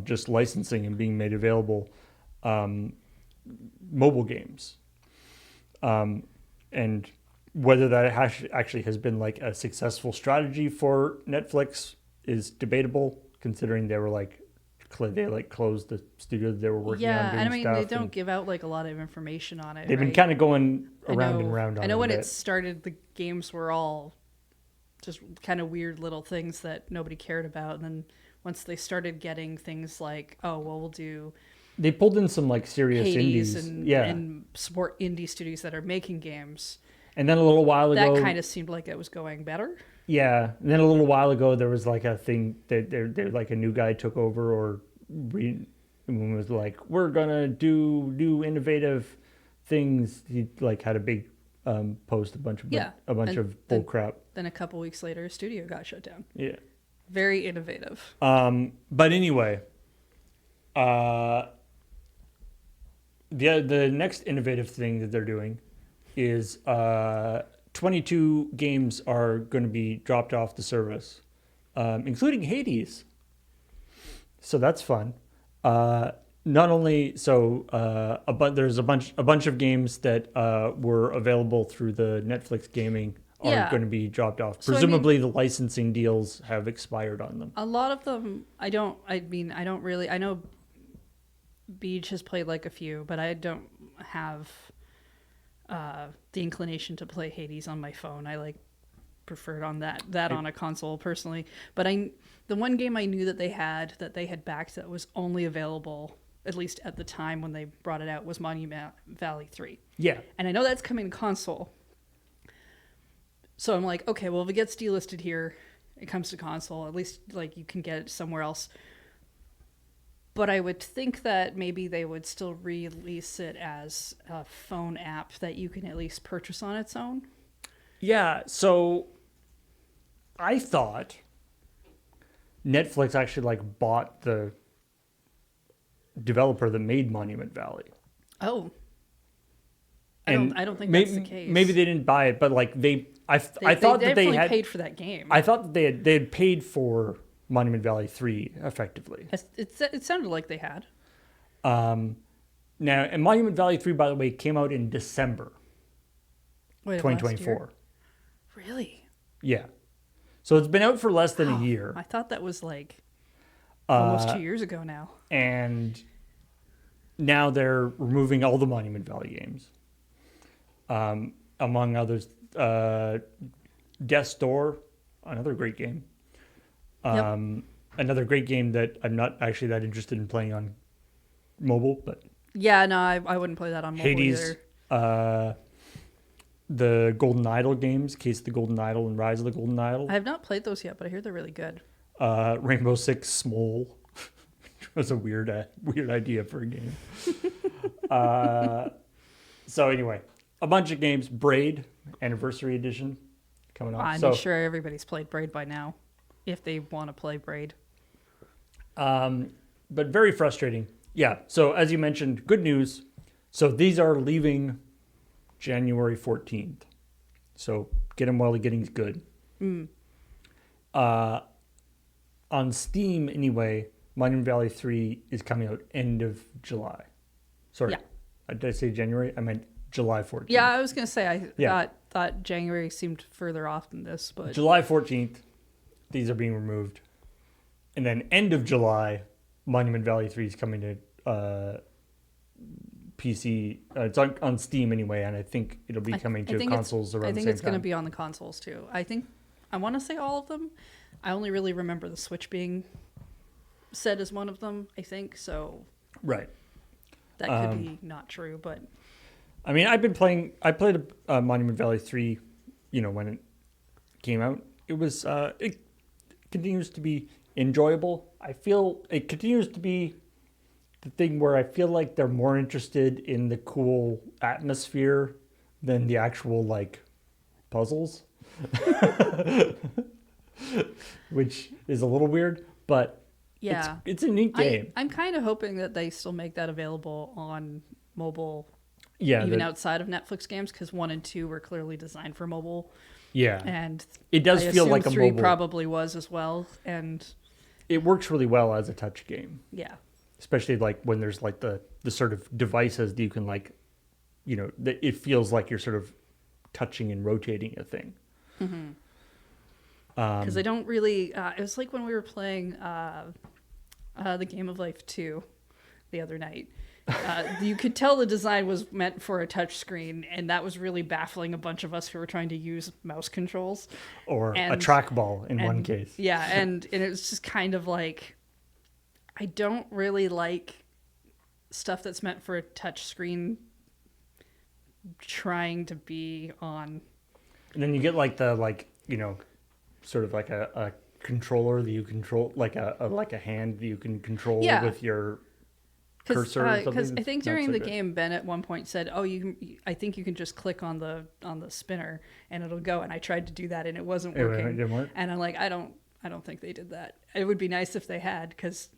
just licensing and being made available mobile games. And whether that actually has been like a successful strategy for Netflix is debatable, considering they were like they closed the studio that they were working on Yeah, doing and I mean stuff. they don't give out like a lot of information on it. They've been Right? kind of going I around know, and around on I know it a when it bit. started, the games were all just kind of weird little things that nobody cared about. And then once they started getting things like, oh, well, we'll do They pulled in some like serious Hades indies, and, yeah. and support indie studios that are making games, And then a little while ago, that kind of seemed like it was going better. yeah. And then a little while ago, there was like a thing that they're like a new guy took over and was like, we're gonna do new innovative things. He like had a big post, a bunch Yeah, and of bull crap. Then a couple weeks later, a studio got shut down. Yeah. Very innovative. But anyway, the next innovative thing that they're doing is 22 games are going to be dropped off the service, including Hades. So that's fun. Not only so, there's a bunch of games that were available through the Netflix gaming are Yeah. going to be dropped off. So, I Presumably, the licensing deals have expired on them. A lot of them, I don't really, I know Beach has played like a few, but I don't have the inclination to play Hades on my phone. I like preferred on that on a console personally. But the one game I knew that they had backed that was only available, at least at the time when they brought it out, was Monument Valley 3. Yeah. And I know that's coming to console. So I'm like, okay, well, if it gets delisted here, it comes to console. At least like you can get it somewhere else. But I would think that maybe they would still release it as a phone app that you can at least purchase on its own. Yeah, so I thought Netflix actually like bought the developer that made Monument Valley. Oh. And I don't think maybe, that's the case. Maybe they didn't buy it, but like I thought that they had paid for that game. I thought that they had paid for Monument Valley 3 effectively. It sounded like they had. Now, and Monument Valley 3, by the way, came out in December Wait, 2024. Really? Yeah. So it's been out for less than a year. I thought that was like almost 2 years ago now. And now they're removing all the Monument Valley games. Among others, Death's Door, another great game. Another great game that I'm not actually that interested in playing on mobile, but Yeah, no, I wouldn't play that on mobile Hades, either. the Golden Idol games, Case of the Golden Idol and Rise of the Golden Idol. I have not played those yet, but I hear they're really good. Rainbow Six Smole, which was a weird idea for a game. So anyway, a bunch of games. Braid Anniversary Edition coming up. I'm sure everybody's played Braid by now, if they want to play Braid. But very frustrating. Yeah. So as you mentioned, good news. So these are leaving January 14th. So get them while the getting's good. On Steam, anyway, Monument Valley 3 is coming out end of July. Sorry. Yeah. Did I say January? I meant July 14th. Yeah, I was gonna say Yeah. thought January seemed further off than this, but July 14th, these are being removed. And then end of July, Monument Valley 3 is coming to PC. It's on Steam anyway, and I think it'll be coming to consoles around the same time. I think it's going to be on the consoles too. I want to say all of them. I only really remember the Switch being said as one of them, I think, so Right. that could be not true, but I mean, I played Monument Valley 3, when it came out. It was, it continues to be enjoyable. I feel it continues to be the thing where I feel like they're more interested in the cool atmosphere than the actual, like, puzzles. Which is a little weird, but yeah, it's a neat game. I'm kind of hoping that they still make that available on mobile, Yeah, even outside of Netflix games, because 1 and 2 were clearly designed for mobile. Yeah, And it does I feel assume like a 3 mobile. probably was as well. And it works really well as a touch game, Yeah. especially like when there's like the sort of devices that you can like, that it feels like you're sort of touching and rotating a thing. Because I don't really. It was like when we were playing the Game of Life 2 the other night. You could tell the design was meant for a touch screen, and that was really baffling a bunch of us who were trying to use mouse controls. Or a And- trackball in one And- case. Yeah, and it was just kind of like, I don't really like stuff that's meant for a touch screen trying to be on. And then you get like the sort of like a controller that you control, like a hand that you can control Yeah. with your cursor or Because something. I think Not during so the good. game, Ben at one point said, "Oh, I think you can just click on the spinner and it'll go." And I tried to do that and it wasn't It working. didn't work? And I'm like, I don't think they did that. It would be nice if they had, because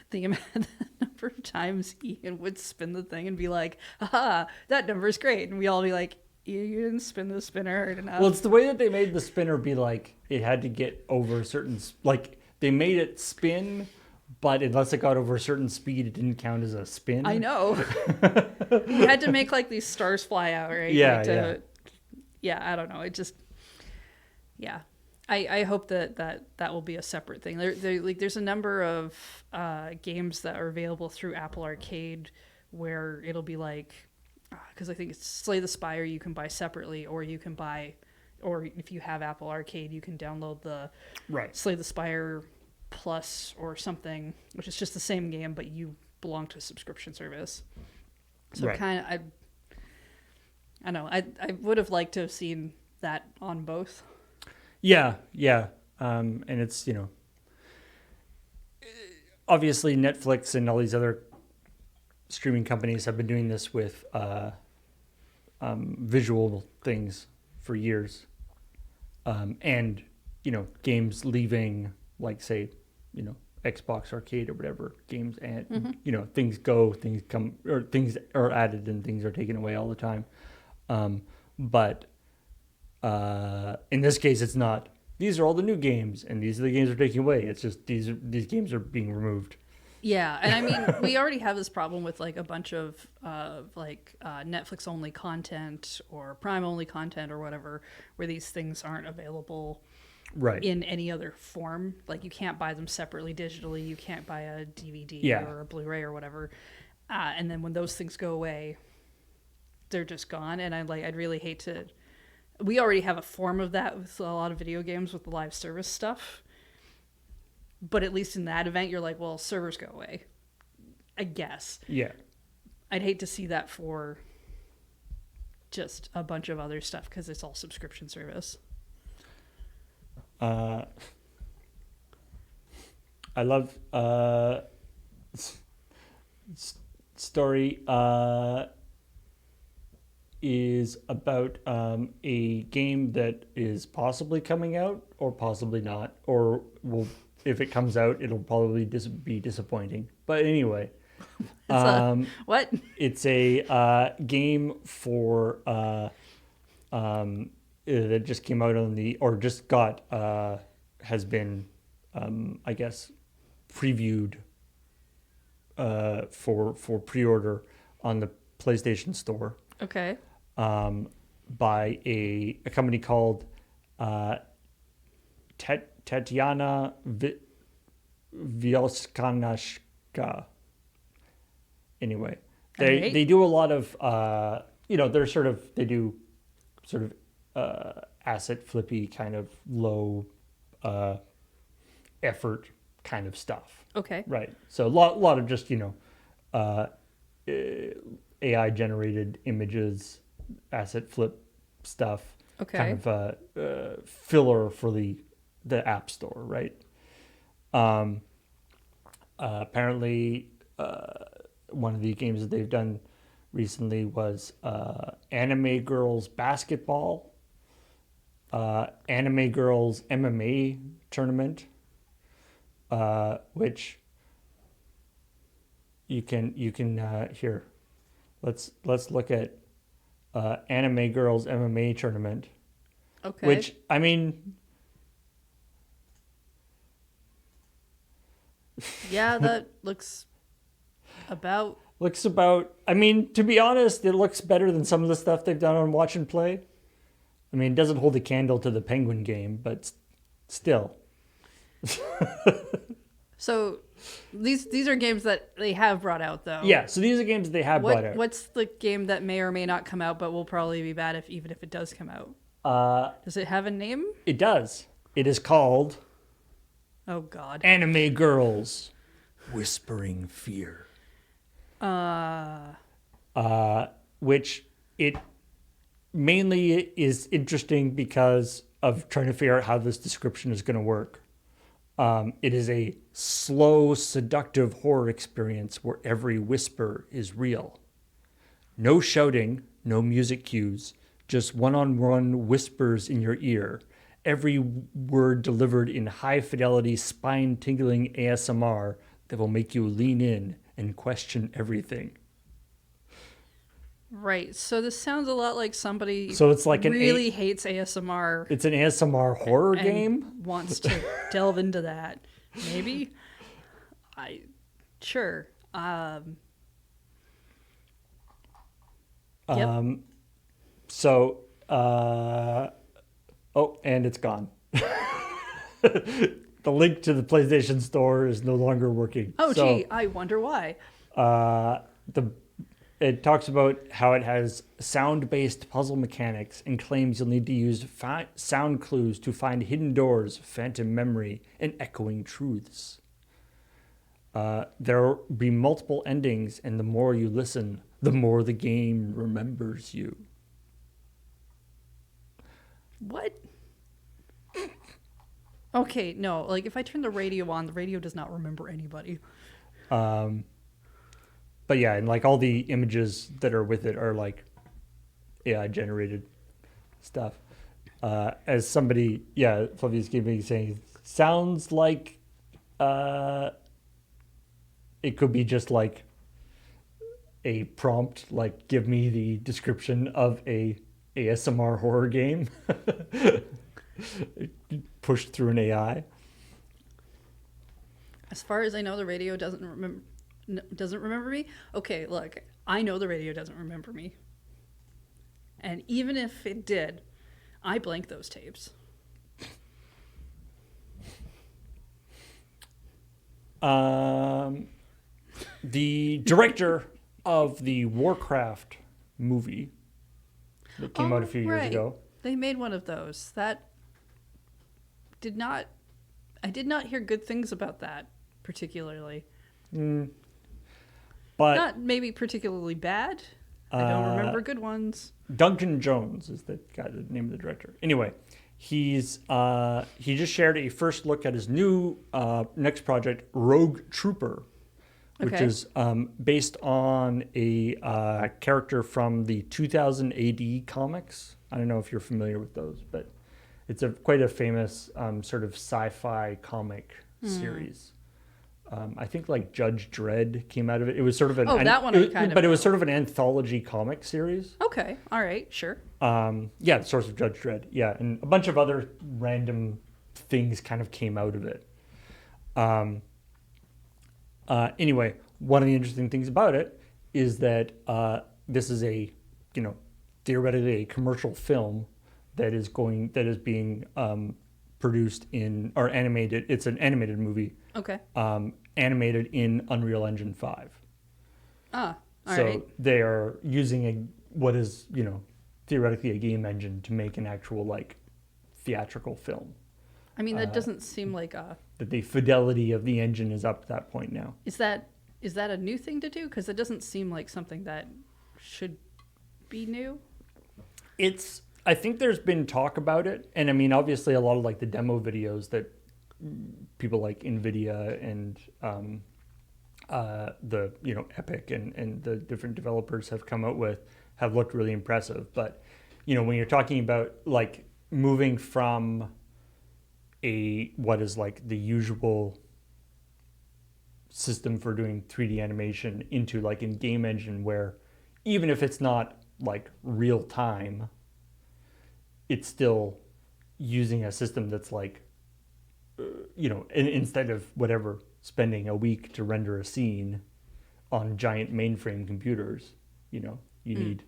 the number of times Ian would spin the thing and be like, "Aha, that number's great," and we all be like, "You didn't spin the spinner hard enough." Well, it's the way that they made the spinner be like it had to get over a certain like they made it spin, but unless it got over a certain speed, it didn't count as a spin. I know. You had to make like these stars fly out, right? Yeah, Like yeah. I don't know. It just, yeah. I hope that will be a separate thing. There's a number of games that are available through Apple Arcade where it'll be like, because I think it's Slay the Spire you can buy separately, or you can buy, or if you have Apple Arcade, you can download the Right. Slay the Spire Plus or something, which is just the same game, but you belong to a subscription service. So Right. kind of, I don't know. I would have liked to have seen that on both. Yeah. And it's obviously Netflix and all these other streaming companies have been doing this with visual things for years, and games leaving, like, say, Xbox Arcade or whatever games, and things go, things come, or things are added and things are taken away all the time. But in this case, it's not. These are all the new games, and these are the games are taken away. It's just these games are being removed. Yeah, and I mean, we already have this problem with like a bunch of Netflix only content or Prime only content or whatever, where these things aren't available Right. in any other form. Like you can't buy them separately digitally. You can't buy a DVD Yeah. or a Blu-ray or whatever. And then when those things go away, they're just gone. And I'd really hate to. We already have a form of that with a lot of video games with the live service stuff. But at least in that event, you're like, well, servers go away, I guess. Yeah. I'd hate to see that for just a bunch of other stuff because it's all subscription service. I love story is about a game that is possibly coming out or possibly not, or will, if it comes out, it'll probably be disappointing. But anyway, What? it's a game for that just came out on the, or just got has been I guess previewed for pre-order on the PlayStation Store. Okay. By a company called Tatiana Vyoskanashka. Anyway, they do a lot of they're sort of, they do sort of asset flippy kind of low effort kind of stuff. Okay. Right. So a lot of just AI generated images, asset flip stuff. Okay. Kind of filler for the App Store, right? Apparently, one of the games that they've done recently was Anime Girls Basketball, Anime Girls MMA Tournament, which you can here. Let's look at Anime Girls MMA Tournament. Okay. Which, I mean, Yeah, that looks about. Looks about, I mean, to be honest, it looks better than some of the stuff they've done on Watch and Play. I mean, it doesn't hold a candle to the Penguin game, but still. So these are games that they have brought out though. Yeah, so these are games they have brought out. What's the game that may or may not come out but will probably be bad if even if it does come out? Does it have a name? It does. It is called Oh God. Anime Girls Whispering Fear. Which it mainly is interesting because of trying to figure out how this description is going to work. It is a slow, seductive horror experience where every whisper is real. No shouting, no music cues, just one-on-one whispers in your ear. Every word delivered in high-fidelity, spine-tingling ASMR that will make you lean in and question everything. Right. So this sounds a lot like somebody So it's like really hates ASMR. It's an ASMR horror and game? Wants to delve into that. Maybe? Sure. Yep. So, oh, and it's gone. The link to the PlayStation Store is no longer working. Oh, so, gee, I wonder why. It talks about how it has sound-based puzzle mechanics and claims you'll need to use sound clues to find hidden doors, phantom memory, and echoing truths. There will be multiple endings, and the more you listen, the more the game remembers you. What? Okay, no. Like, if I turn the radio on, the radio does not remember anybody. But yeah, and like all the images that are with it are like AI generated stuff. As somebody, yeah, Flavius Gaming saying, sounds like it could be just like a prompt, like give me the description of a ASMR horror game pushed through an AI. As far as I know, the radio doesn't remember me. Okay, look, I know the radio doesn't remember me. And even if it did, I blank those tapes. The director of the Warcraft movie that came out a few years ago. They made one of those. I did not hear good things about that particularly. But not maybe particularly bad. I don't remember good ones. Duncan Jones is the name of the director. Anyway, he just shared a first look at his new next project, Rogue Trooper, which is based on a character from the 2000 AD comics. I don't know if you're familiar with those, but it's quite a famous sort of sci-fi comic series. I think like Judge Dredd came out of it. It was sort of that one it was sort of an anthology comic series. Okay, all right, sure. The source of Judge Dredd, yeah, and a bunch of other random things kind of came out of it. Anyway, one of the interesting things about it is that this is theoretically a commercial film that is being produced or animated. It's an animated movie. Okay. Animated in Unreal Engine 5. All so right. they are using what is, theoretically a game engine to make an actual like theatrical film. I mean, that doesn't seem like a... That the fidelity of the engine is up to that point now. Is that a new thing to do? Because it doesn't seem like something that should be new. I think there's been talk about it. And I mean, obviously a lot of like the demo videos that people like NVIDIA and the Epic and the different developers have come out with have looked really impressive. But, when you're talking about like moving from what is like the usual system for doing 3D animation into like in game engine where even if it's not like real time, it's still using a system that's like, instead of whatever spending a week to render a scene on giant mainframe computers. You need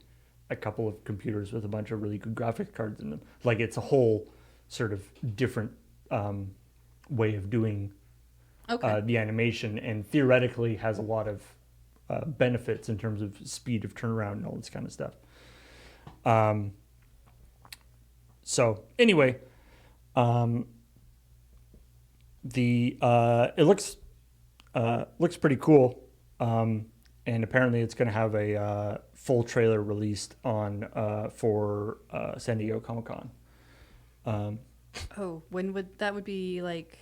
a couple of computers with a bunch of really good graphics cards in them. Like, it's a whole sort of different way of doing the animation, and theoretically has a lot of benefits in terms of speed of turnaround and all this kind of stuff. So anyway, it looks pretty cool, and apparently it's going to have a full trailer released on for San Diego Comic-Con When would that be like?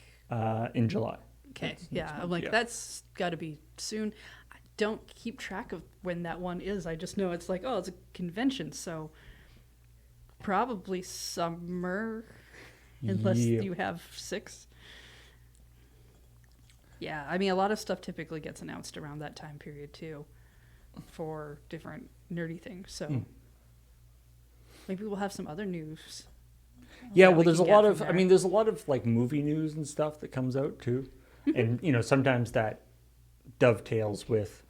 in July. Okay, Next yeah, month, I'm like, yeah. that's got to be soon. I don't keep track of when that one is. I just know it's like, oh, it's a convention, so probably summer, unless Yeah. you have 6. Yeah, I mean, a lot of stuff typically gets announced around that time period too, for different nerdy things. So maybe we'll have some other news. Yeah, that well, we there's a can get lot from of, there. there's a lot of like movie news and stuff that comes out too. And, sometimes that dovetails with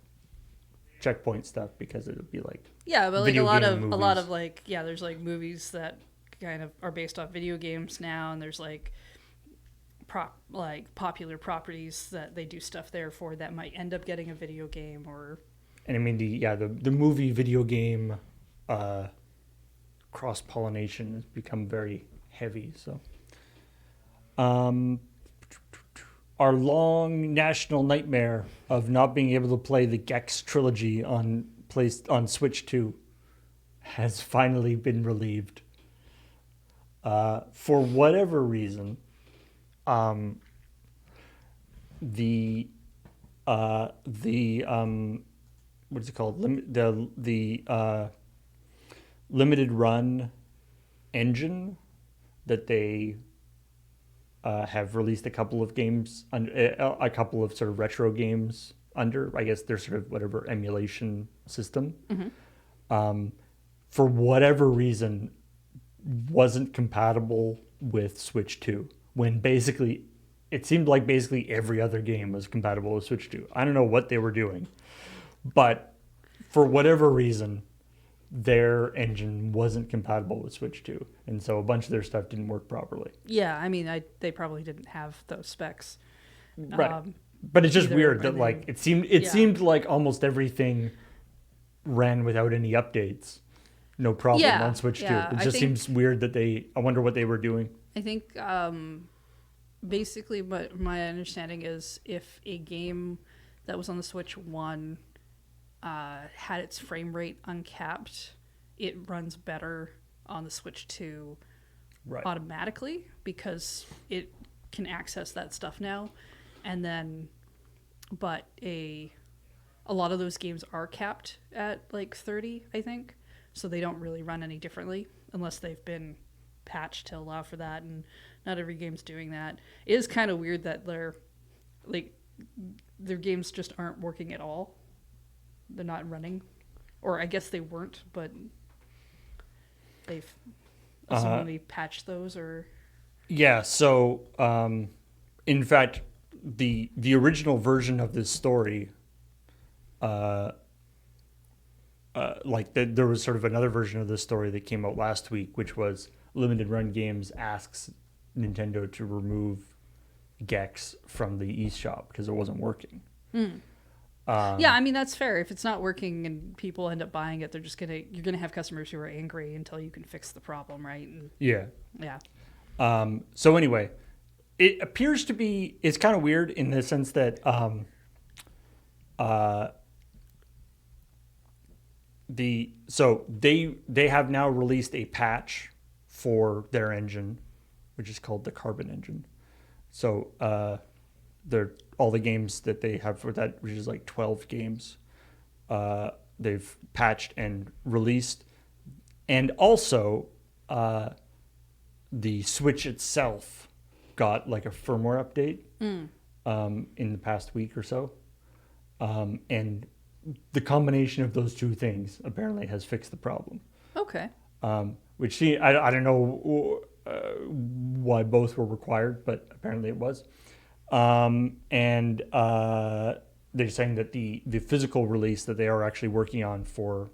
ChillPoint stuff because it'll be like, Yeah, but like video a lot game of movies. like, yeah, there's like movies that kind of are based off video games now, and there's like popular properties that they do stuff there for that might end up getting a video game or. and I mean, the movie video game cross pollination has become very heavy. So, our long national nightmare of not being able to play the Gex trilogy on Switch 2 has finally been relieved. For whatever reason, the what is it called? The limited run engine that they have released a couple of games, a couple of sort of retro games under. I guess they're sort of whatever emulation system. For whatever reason, wasn't compatible with Switch 2. When basically, it seemed like basically every other game was compatible with Switch 2. I don't know what they were doing, but for whatever reason, their engine wasn't compatible with Switch 2, and so a bunch of their stuff didn't work properly. Yeah, I mean, they probably didn't have those specs. Right. But it's just either, weird that and like then- it seemed like almost everything ran without any updates. No problem Yeah, on Switch 2. yeah, It I just think- seems weird that I wonder what they were doing. I think basically what my understanding is, if a game that was on the Switch 1 had its frame rate uncapped, it runs better on the Switch 2 Right. automatically because it can access that stuff now. And then, but a lot of those games are capped at like 30, I think. So they don't really run any differently unless they've been patched to allow for that. And not every game's doing that. It is kind of weird that their games just aren't working at all. They're not running. Or I guess they weren't, but they've assumingly patched those or. Yeah, so in fact, the original version of this story, there was sort of another version of this story that came out last week, which was Limited Run Games asks Nintendo to remove Gex from the eShop because it wasn't working. Yeah, I mean that's fair. If it's not working and people end up buying it, you're gonna have customers who are angry until you can fix the problem, right? And Yeah. yeah. So anyway, it appears to be, it's kind of weird in the sense that they have now released a patch for their engine, which is called the Carbon engine. So all the games that they have for that, which is like 12 games, they've patched and released, and also the Switch itself got like a firmware update in the past week or so, and the combination of those two things apparently has fixed the problem. Okay. Which I don't know why both were required, but apparently it was. And they're saying that the physical release that they are actually working on for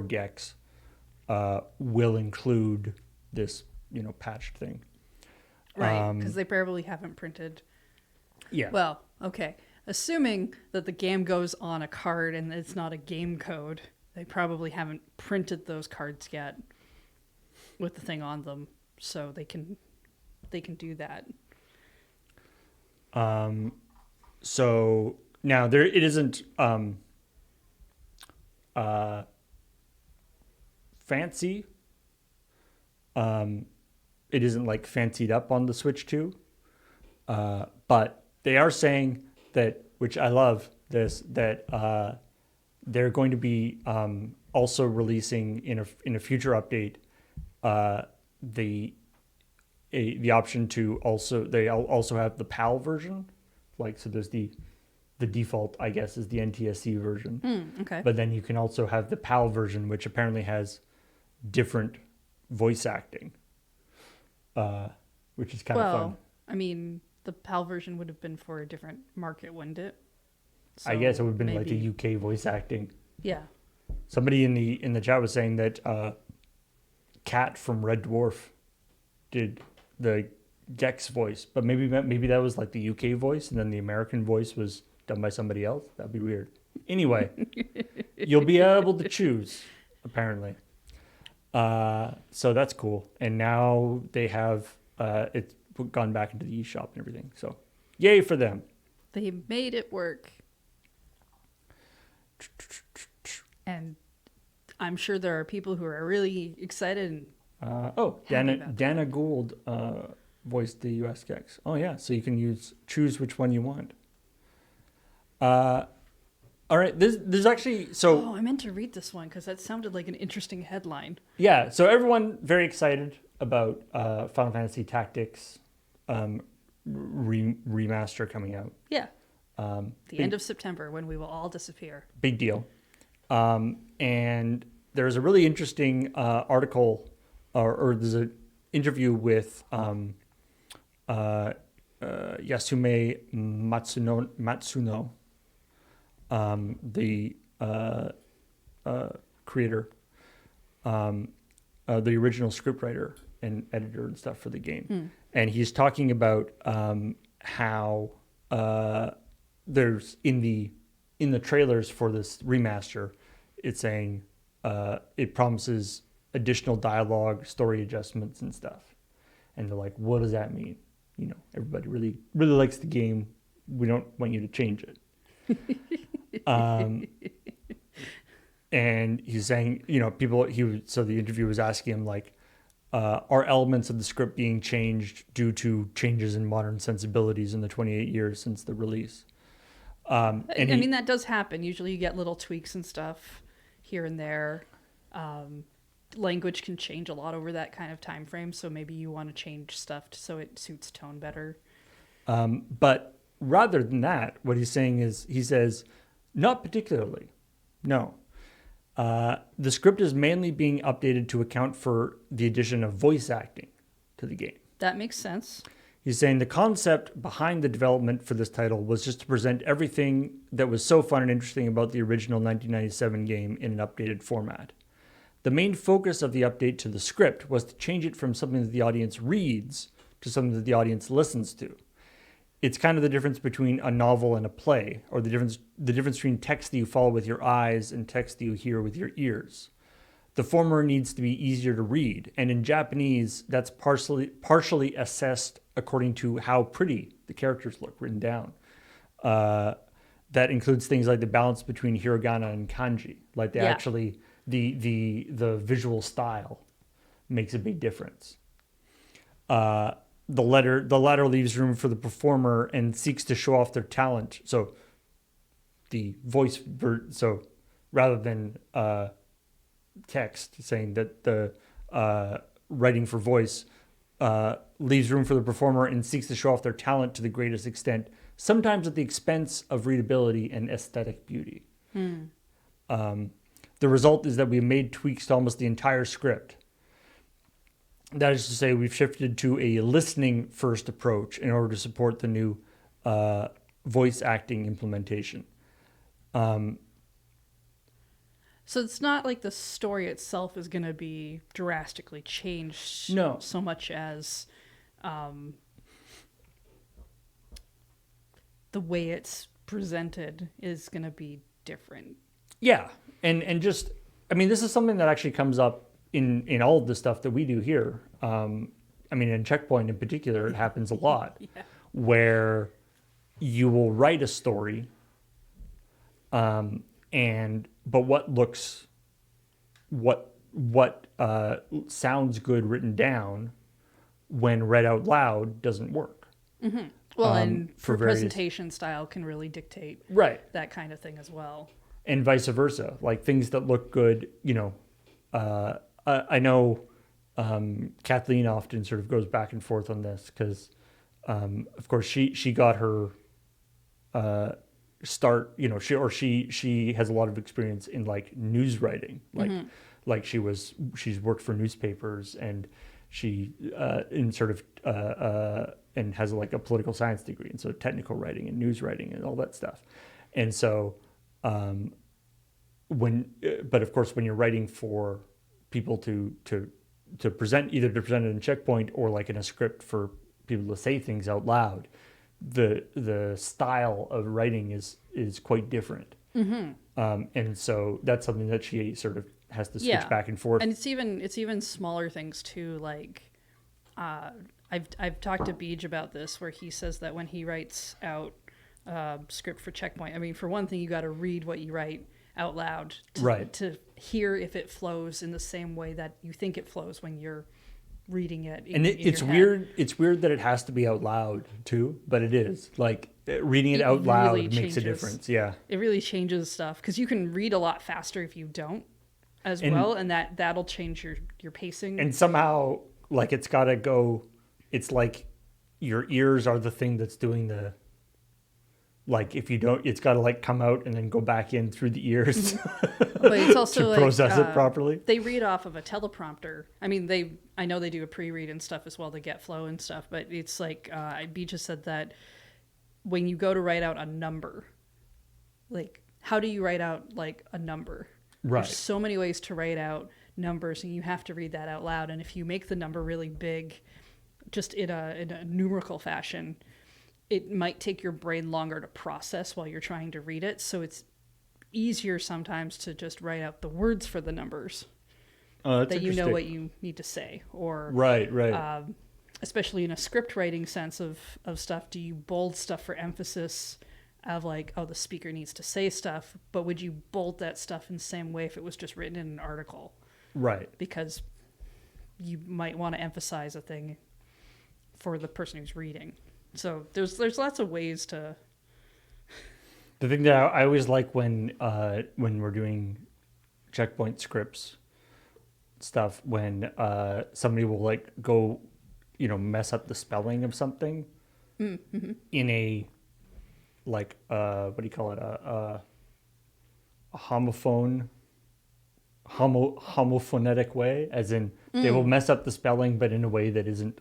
Gex will include this, patched thing. Right, because they probably haven't printed. Yeah. Well, okay. Assuming that the game goes on a card and it's not a game code, they probably haven't printed those cards yet with the thing on them, so they can do that. So now there it isn't fancy. It isn't like fancied up on the Switch 2. But they are saying that, which I love this, that they're going to be also releasing in a future update the the option to also have the PAL version. Like, so there's the default, I guess, is the NTSC version. Okay. But then you can also have the PAL version, which apparently has different voice acting, which is kind of fun. Well, I mean, the PAL version would have been for a different market, wouldn't it? I guess it would have been like maybe- the UK voice acting. Yeah. Somebody in the chat was saying that Kat from Red Dwarf did the Gex voice, but maybe that was like the UK voice, and then the American voice was done by somebody else. That'd be weird. Anyway, you'll be able to choose, apparently. So that's cool. And now they have it's gone back into the eShop and everything. So yay for them. They made it work. And I'm sure there are people who are really excited. And Dana about Dana Gould voiced the US Gex. Oh yeah, so you can choose which one you want. All right, there's actually oh, I meant to read this one because that sounded like an interesting headline. yeah, so everyone very excited about Final Fantasy Tactics remaster coming out. Yeah. The end of September when we will all disappear. Big deal. And there's a really interesting article, or there's an interview with Yasume Matsuno, the creator, the original scriptwriter and editor and stuff for the game. And he's talking about how there's in the trailers for this remaster, it's saying it promises additional dialogue, story adjustments, and stuff. And they're like, "What does that mean?" Everybody really likes the game. We don't want you to change it. And he's saying, so the interviewer was asking him, like, are elements of the script being changed due to changes in modern sensibilities in the 28 years since the release? I mean, that does happen. Usually you get little tweaks and stuff here and there. Language can change a lot over that kind of time frame, so maybe you want to change stuff so it suits tone better. But rather than that, what he's saying is, he says, not particularly. No. The script is mainly being updated to account for the addition of voice acting to the game. That makes sense. He's saying the concept behind the development for this title was just to present everything that was so fun and interesting about the original 1997 game in an updated format. The main focus of the update to the script was to change it from something that the audience reads to something that the audience listens to. It's kind of the difference between a novel and a play, or the difference between text that you follow with your eyes and text that you hear with your ears. The former needs to be easier to read, and in Japanese, that's partially assessed according to how pretty the characters look written down. That includes things like the balance between hiragana and kanji. Like the visual style makes a big difference. The latter leaves room for the performer and seeks to show off their talent. So the voice, so rather than text saying that the writing for voice leaves room for the performer and seeks to show off their talent to the greatest extent, sometimes at the expense of readability and aesthetic beauty. The result is that we made tweaks to almost the entire script. That is to say, we've shifted to a listening first approach in order to support the new voice acting implementation. So it's not like the story itself is going to be drastically changed No. so much as the way it's presented is going to be different. Yeah, and just, I mean, this is something that actually comes up in all of the stuff that we do here. I mean, in ChillPoint in particular, it happens a lot Yeah. where you will write a story, and but what sounds good written down when read out loud doesn't work. Well, and for for various presentation style can really dictate right, that kind of thing as well. and vice versa. Like things that look good, I know Kathleen often sort of goes back and forth on this because, of course, she got her start. She has a lot of experience in like news writing, like she's worked for newspapers, and she in sort of and has like a political science degree, and so technical writing and news writing and all that stuff, and so. But of course, when you're writing for people to present, either to present it in ChillPoint or like in a script for people to say things out loud, the style of writing is quite different. And so that's something that she sort of has to switch back and forth. And it's even smaller things too. Like I've talked to Beej about this, where he says that when he writes out script for ChillPoint, I mean, for one thing, you got to read what you write out loud to hear if it flows in the same way that you think it flows when you're reading it. It's weird. It's weird that it has to be out loud too, but it is. Like reading it out loud really makes changes. a difference. Yeah, It really changes stuff because you can read a lot faster if you don't as well, and that'll change your pacing. and somehow like it's got to go. It's like your ears are the thing that's doing the. Like if you don't, it's got to like come out and then go back in through the ears But it's also to like, process it properly. They read off of a teleprompter. I mean, I know they do a pre-read and stuff as well to get flow and stuff. But it's like B just said that when you go to write out a number, like how do you write out like a number? Right. There's so many ways to write out numbers, and you have to read that out loud. And if you make the number really big, just in a numerical fashion, it might take your brain longer to process while you're trying to read it. So it's easier sometimes to just write out the words for the numbers that you know what you need to say. Or right. especially in a script writing sense of stuff, do you bold stuff for emphasis of like, oh, the speaker needs to say stuff, but would you bold that stuff in the same way if it was just written in an article? Right. Because you might want to emphasize a thing for the person who's reading. So there's lots of ways to. The thing that I always like when we're doing ChillPoint scripts stuff, when somebody will like go, mess up the spelling of something in a like what do you call it, a homophonetic way, as in they will mess up the spelling, but in a way that isn't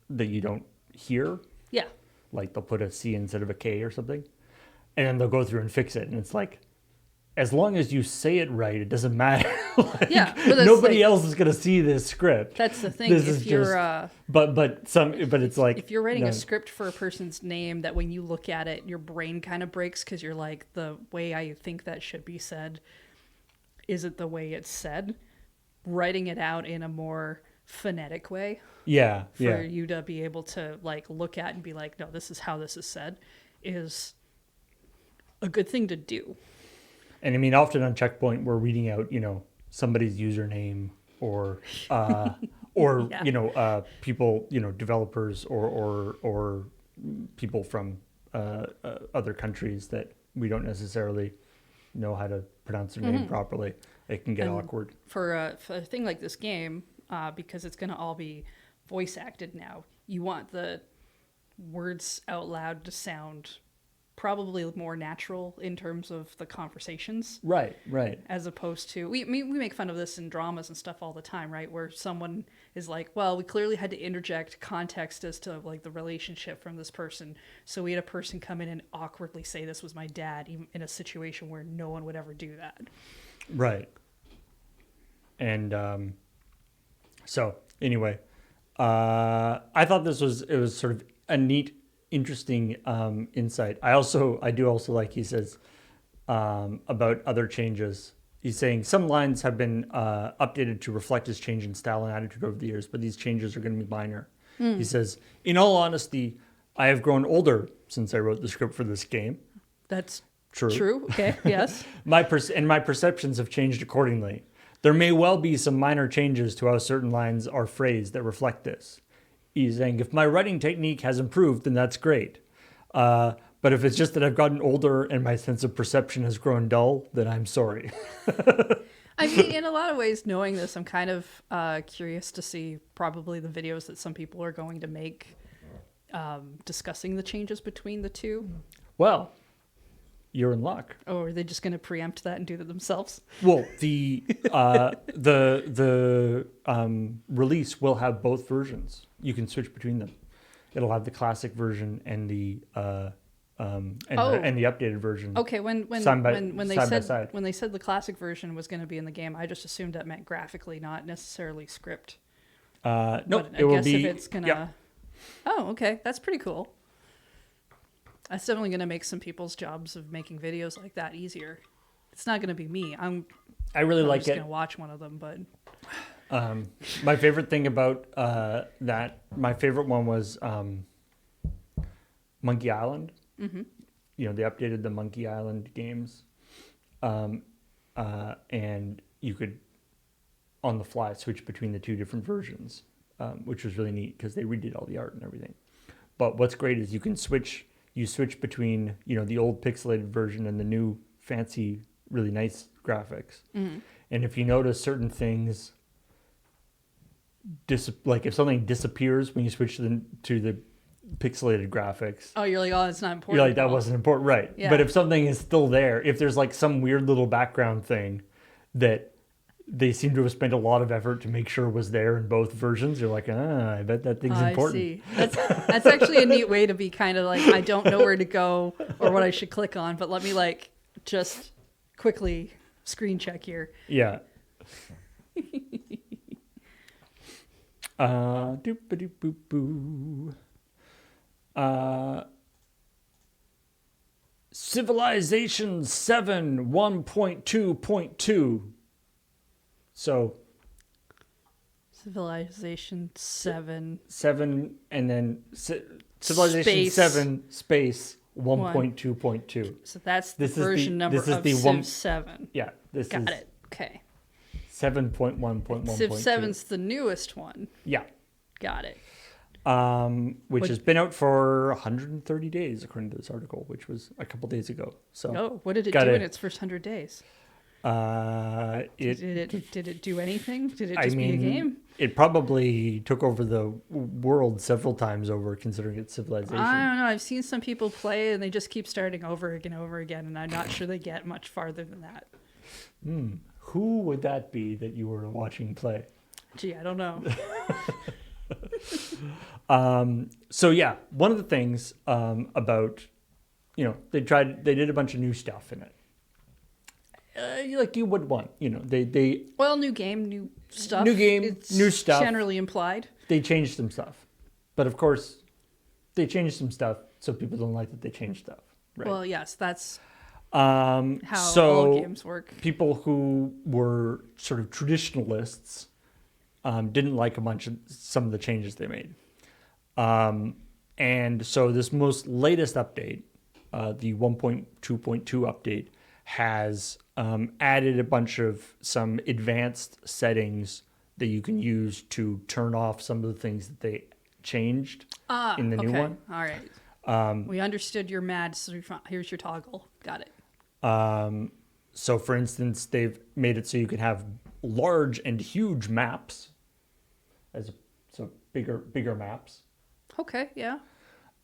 that you don't hear. Yeah. Like they'll put a C instead of a K or something, and then they'll go through and fix it. And it's like, as long as you say it right, it doesn't matter. Like, nobody else is going to see this script. That's the thing. This if is you're, but it's like, if you're writing a script for a person's name that when you look at it, your brain kind of breaks because you're like, the way I think that should be said isn't the way it's said. Writing it out in a more phonetic way. For you to be able to like look at and be like, no, this is how this is said, is a good thing to do. And I mean, often on ChillPoint, we're reading out, somebody's username or people, developers or people from other countries that we don't necessarily know how to pronounce their name properly. It can get awkward. For a thing like this game, because it's going to all be voice acted now, you want the words out loud to sound probably more natural in terms of the conversations. Right, right. As opposed to we make fun of this in dramas and stuff all the time, right? Where someone is like, well, we clearly had to interject context as to like the relationship from this person, so we had a person come in and awkwardly say this was my dad, even in a situation where no one would ever do that. Right. And so anyway, I thought it was sort of a neat, interesting insight. I do also like he says about other changes. He's saying some lines have been updated to reflect his change in style and attitude over the years, but these changes are going to be minor. He says, in all honesty, I have grown older since I wrote the script for this game. That's True. true. Okay. Yes. My perceptions have changed accordingly. There may well be some minor changes to how certain lines are phrased that reflect this. He's saying, if my writing technique has improved, then that's great. But if it's just that I've gotten older and my sense of perception has grown dull, then I'm sorry. I mean, in a lot of ways, knowing this, I'm kind of curious to see probably the videos that some people are going to make discussing the changes between the two. Well, you're in luck. Or are they just going to preempt that and do that themselves? Well, the release will have both versions. You can switch between them. It'll have the classic version and the updated version. Okay, when side by they side. said the classic version was going to be in the game, I just assumed that meant graphically, not necessarily script. Nope, But it will guess be. if it's gonna. Yep. Oh, okay, that's pretty cool. That's definitely gonna make some people's jobs of making videos like that easier. It's not gonna be me. I really I'm like just it. gonna watch one of them, but My favorite thing about my favorite one was Monkey Island. mm-hmm. You know, they updated the Monkey Island games, and you could on the fly switch between the two different versions, which was really neat because they redid all the art and everything. But what's great is you switch between, you know, the old pixelated version and the new fancy, really nice graphics. Mm-hmm. And if you notice certain things, like if something disappears when you switch to the pixelated graphics, Oh, you're like, oh, it's not important. you're like, at that all. wasn't important, right? Yeah. But if something is still there, if there's like some weird little background thing that they seem to have spent a lot of effort to make sure was there in both versions, you're like, I bet that thing's important. I see. That's actually a neat way to be kind of like, I don't know where to go or what I should click on, but let me like just quickly screen check here. Yeah. Doop-a-doop-boop-boo. Civilization 7 1.2.2. So Civilization 7. 7 and then Civilization Space. 7 space 1.2.2. So that's the This is the- version number this is of the Civ one- 7. Yeah, this Got is it. Okay. 7.1.1.2. Civ 7's the newest one. Yeah. Got it. Which has been out for 130 days, according to this article, which was a couple days ago. So, Oh, what did it Got do it. in its first 100 days? it Did it do anything? Did it I just mean, be a game? it probably took over the world several times over, considering its civilization. I don't know. I've seen some people play and they just keep starting over again, and I'm not sure they get much farther than that. Who would that be that you were watching play? Gee, I don't know. So yeah, one of the things about, you know, they did a bunch of new stuff in it. Like you would want, you know, they Well, new game, new stuff. New game, It's new stuff. Generally implied. they changed some stuff, but of course, they changed some stuff, so people don't like that they changed stuff, right? Well, yes, that's How how all games work. People who were sort of traditionalists didn't like some of the changes they made. And so this most latest update, the 1.2.2 update, has added a bunch of some advanced settings that you can use to turn off some of the things that they changed in the new one. All right. We understood you're mad, so here's your toggle. Got it. So, for instance, they've made it so you can have large and huge maps, so bigger maps. Okay, yeah.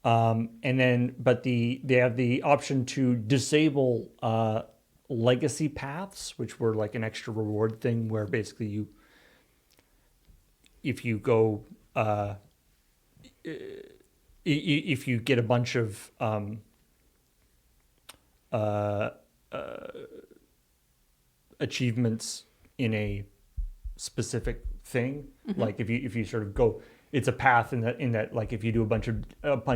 And then, but they have the option to disable legacy paths, which were like an extra reward thing, where basically if you go, if you get a bunch of uh, achievements in a specific thing, like if you sort of go, it's a path in that like if you do a bunch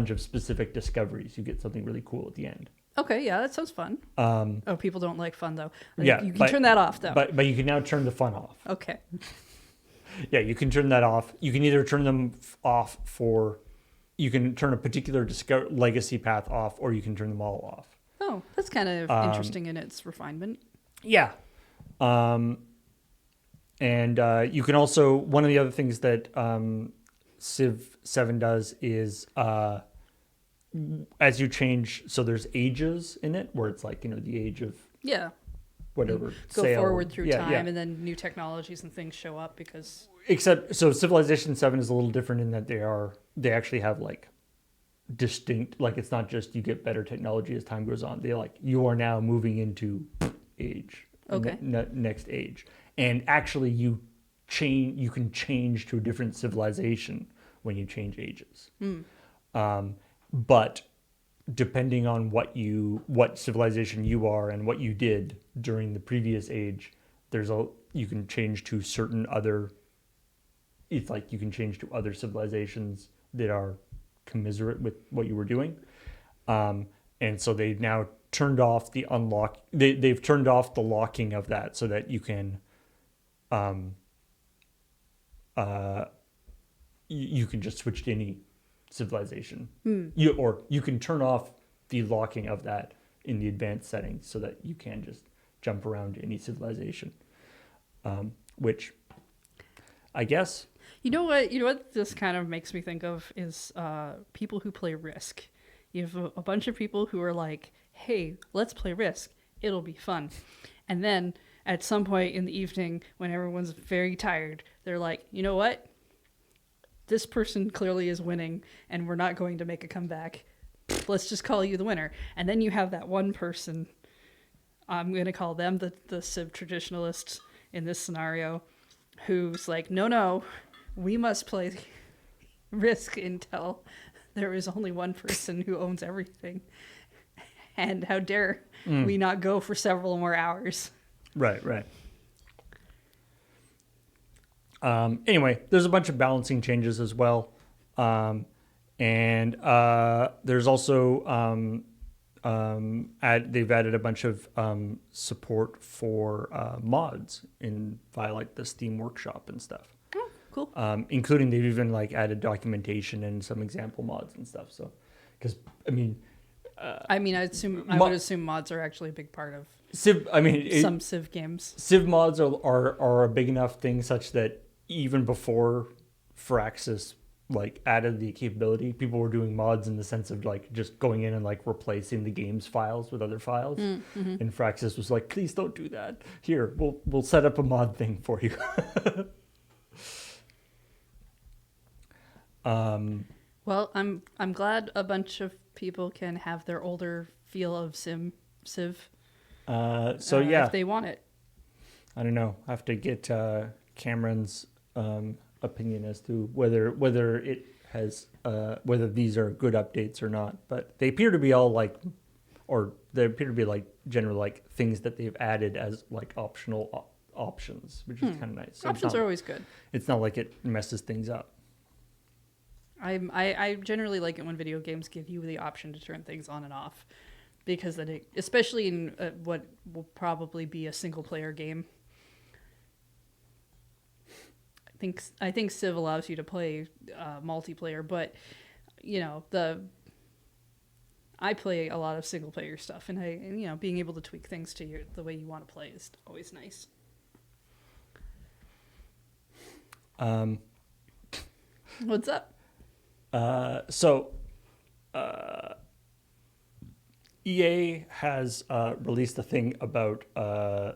of specific discoveries, you get something really cool at the end. Okay, yeah, that sounds fun. Oh, people don't like fun though. Yeah, You can turn that off though. But you can now turn the fun off. Okay. Yeah, you can turn that off. You can either turn them off for, you can turn a particular legacy path off, or you can turn them all off. Oh, that's kind of interesting in its refinement. Yeah. And you can also, one of the other things that Civ 7 does is as you change, so there's ages in it where it's like, the age of Yeah. whatever. Go sale. forward through Yeah, time, yeah. and then new technologies and things show up because. Except, so Civilization 7 is a little different in that they actually have like distinct, like it's not just you get better technology as time goes on. They're like, you are now moving into age. Okay. Next age. And actually you can change to a different civilization when you change ages. But depending on what civilization you are and what you did during the previous age, you can change to certain other, it's like you can change to other civilizations that are commiserate with what you were doing. And so they've now turned off the unlock. They've turned off the locking of that so that you can, you can just switch to any civilization. You can turn off the locking of that in the advanced settings so that you can just jump around to any civilization. Which, I guess. You know what this kind of makes me think of is people who play Risk. You have a bunch of people who are like, hey, let's play Risk. It'll be fun. And then at some point in the evening, when everyone's very tired, they're like, you know what? This person clearly is winning, and we're not going to make a comeback. Let's just call you the winner. And then you have that one person, I'm going to call them the Civ traditionalists in this scenario, who's like, no, we must play Risk until there is only one person who owns everything. And how dare we not go for several more hours? Right. Anyway, there's a bunch of balancing changes as well. And there's also, they've added a bunch of support for mods via like the Steam Workshop and stuff. Oh, cool. Including they've even like added documentation and some example mods and stuff. So, because I would assume mods are actually a big part of Civ. some Civ games. Civ mods are a big enough thing such that even before Firaxis like added the capability, people were doing mods in the sense of like just going in and like replacing the game's files with other files. Mm-hmm. And Firaxis was like, please don't do that. Here, we'll set up a mod thing for you. Well, I'm glad a bunch of people can have their older feel of Civ. Yeah, if they want it. I don't know. I have to get Cameron's opinion as to whether it has whether these are good updates or not. But they appear to be all like, or they appear to be like general like things that they've added as like optional options, which is kind of nice. So Options are always good. It's not like it messes things up. I generally like it when video games give you the option to turn things on and off, because then especially in what will probably be a single player game. I think Civ allows you to play multiplayer, but I play a lot of single player stuff, and being able to tweak things to the way you want to play is always nice. What's up? EA has released a thing about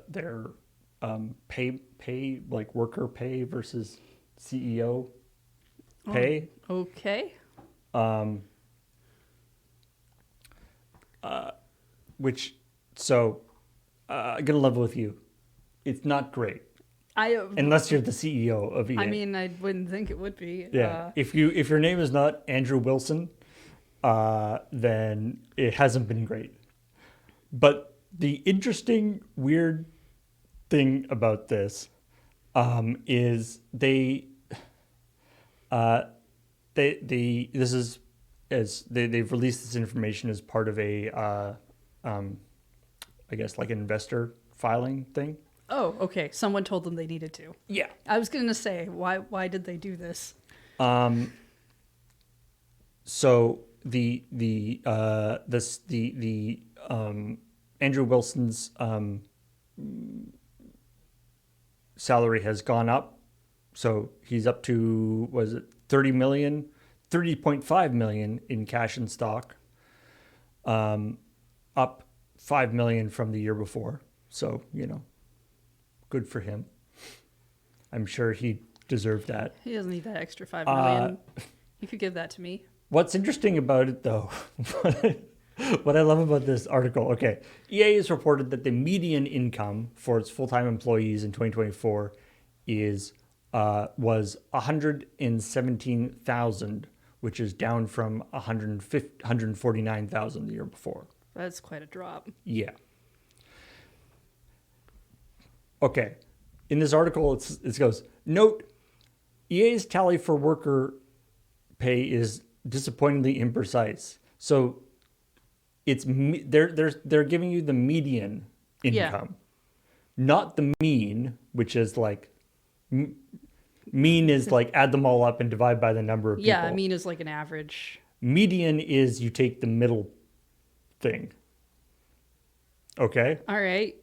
their pay like worker pay versus CEO pay. Okay. which so I'm gonna level with you. It's not great I unless you're the CEO of EA. I mean, I wouldn't think it would be. Yeah. If your name is not Andrew Wilson, then it hasn't been great. But the interesting, weird thing about this is this is as they've released this information as part of a I guess like an investor filing thing. Oh, okay. Someone told them they needed to. Yeah. I was going to say, why did they do this? So the Andrew Wilson's salary has gone up. So he's up to, was it 30.5 million in cash and stock, up 5 million from the year before. So, good for him. I'm sure he deserved that. He doesn't need that extra 5 million. You could give that to me. What's interesting about it, though, what I love about this article, okay, EA has reported that the median income for its full-time employees in 2024 was 117,000, which is down from 149,000 the year before. That's quite a drop. Yeah. Okay. In this article, it goes, note, EA's tally for worker pay is disappointingly imprecise. So they're giving you the median income, not the mean, which is like mean is like add them all up and divide by the number of people. Yeah, mean is like an average. Median is you take the middle thing. Okay. All right.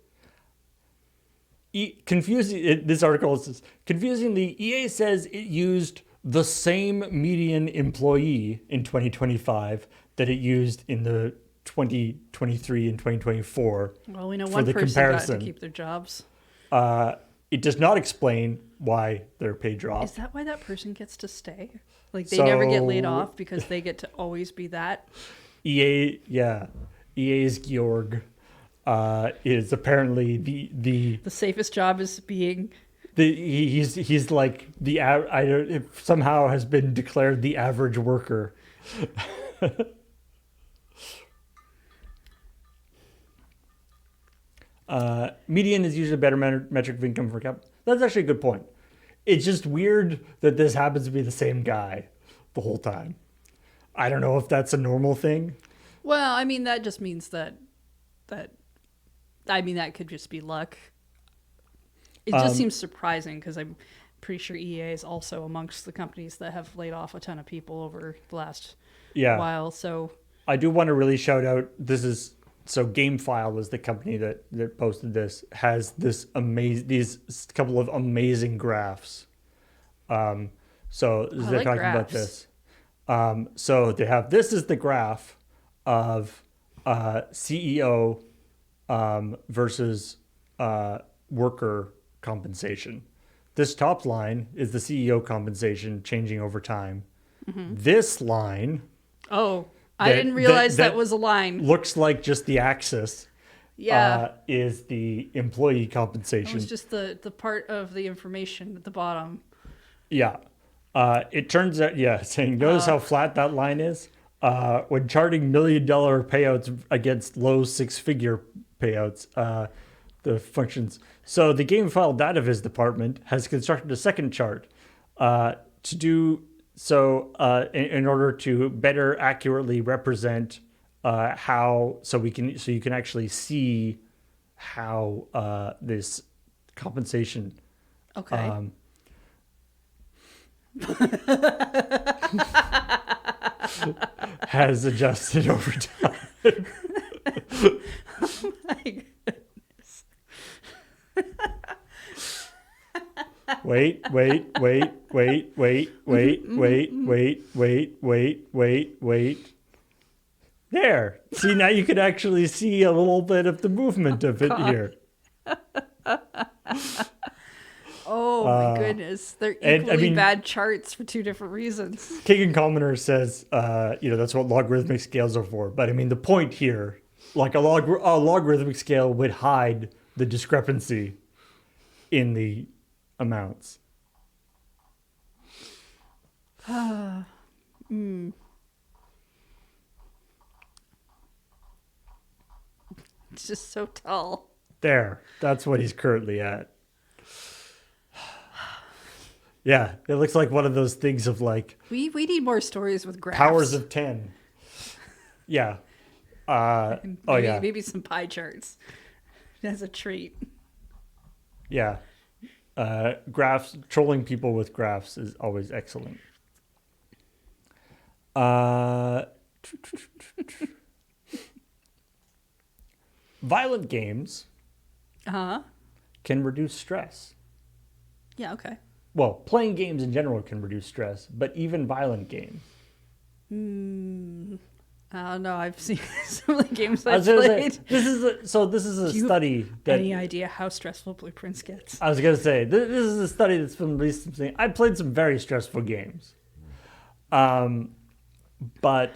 This article says, confusingly, EA says it used the same median employee in 2025 that it used in the 2023 and 2024. Well, we know for one the person comparison. got to keep their jobs. It does not explain why their pay dropped. Is that why that person gets to stay? Like they never get laid off because they get to always be that? EA's Georg is apparently the safest job is being he's like somehow has been declared the average worker. Median is usually a better metric of income for cap. That's actually a good point. It's just weird that this happens to be the same guy the whole time. I don't know if that's a normal thing. Well, I mean, that just means that could just be luck. It just seems surprising because I'm pretty sure EA is also amongst the companies that have laid off a ton of people over the last while. So I do want to really shout out. GameFile was the company that posted this. Has these couple of amazing graphs. They're talking about this. So they have, this is the graph of CEO versus worker compensation. This top line is the CEO compensation changing over time. Mm-hmm. This line, I didn't realize that was a line. Looks like just the axis. Yeah, is the employee compensation. It was just the part of the information at the bottom. Yeah, it turns out. Yeah, saying notice how flat that line is. When charting $1 million payouts against low six-figure payouts, the functions. So the GameFile data viz department has constructed a second chart to do so in order to better accurately represent how you can actually see how this compensation has adjusted over time. Oh my goodness. Wait. There. See, now you can actually see a little bit of the movement of it here. Oh my goodness. They're equally bad charts for two different reasons. King and Commoner says, that's what logarithmic scales are for. But I mean, the point here Like a logarithmic scale would hide the discrepancy in the amounts. Mm. It's just so tall. There, that's what he's currently at. Yeah, it looks like one of those things of like We need more stories with graphs. powers of 10. Yeah. Maybe, Oh yeah. maybe some pie charts as a treat. Yeah. Graphs, trolling people with graphs is always excellent. Violent games Huh? can reduce stress. Yeah. Okay. Well, playing games in general can reduce stress, but even violent games. I don't know. I've seen some of the games I I've was gonna played. say this is a Do you have study that Any idea how stressful Blueprints gets? I was gonna say this is a study that's been released. I played some very stressful games, but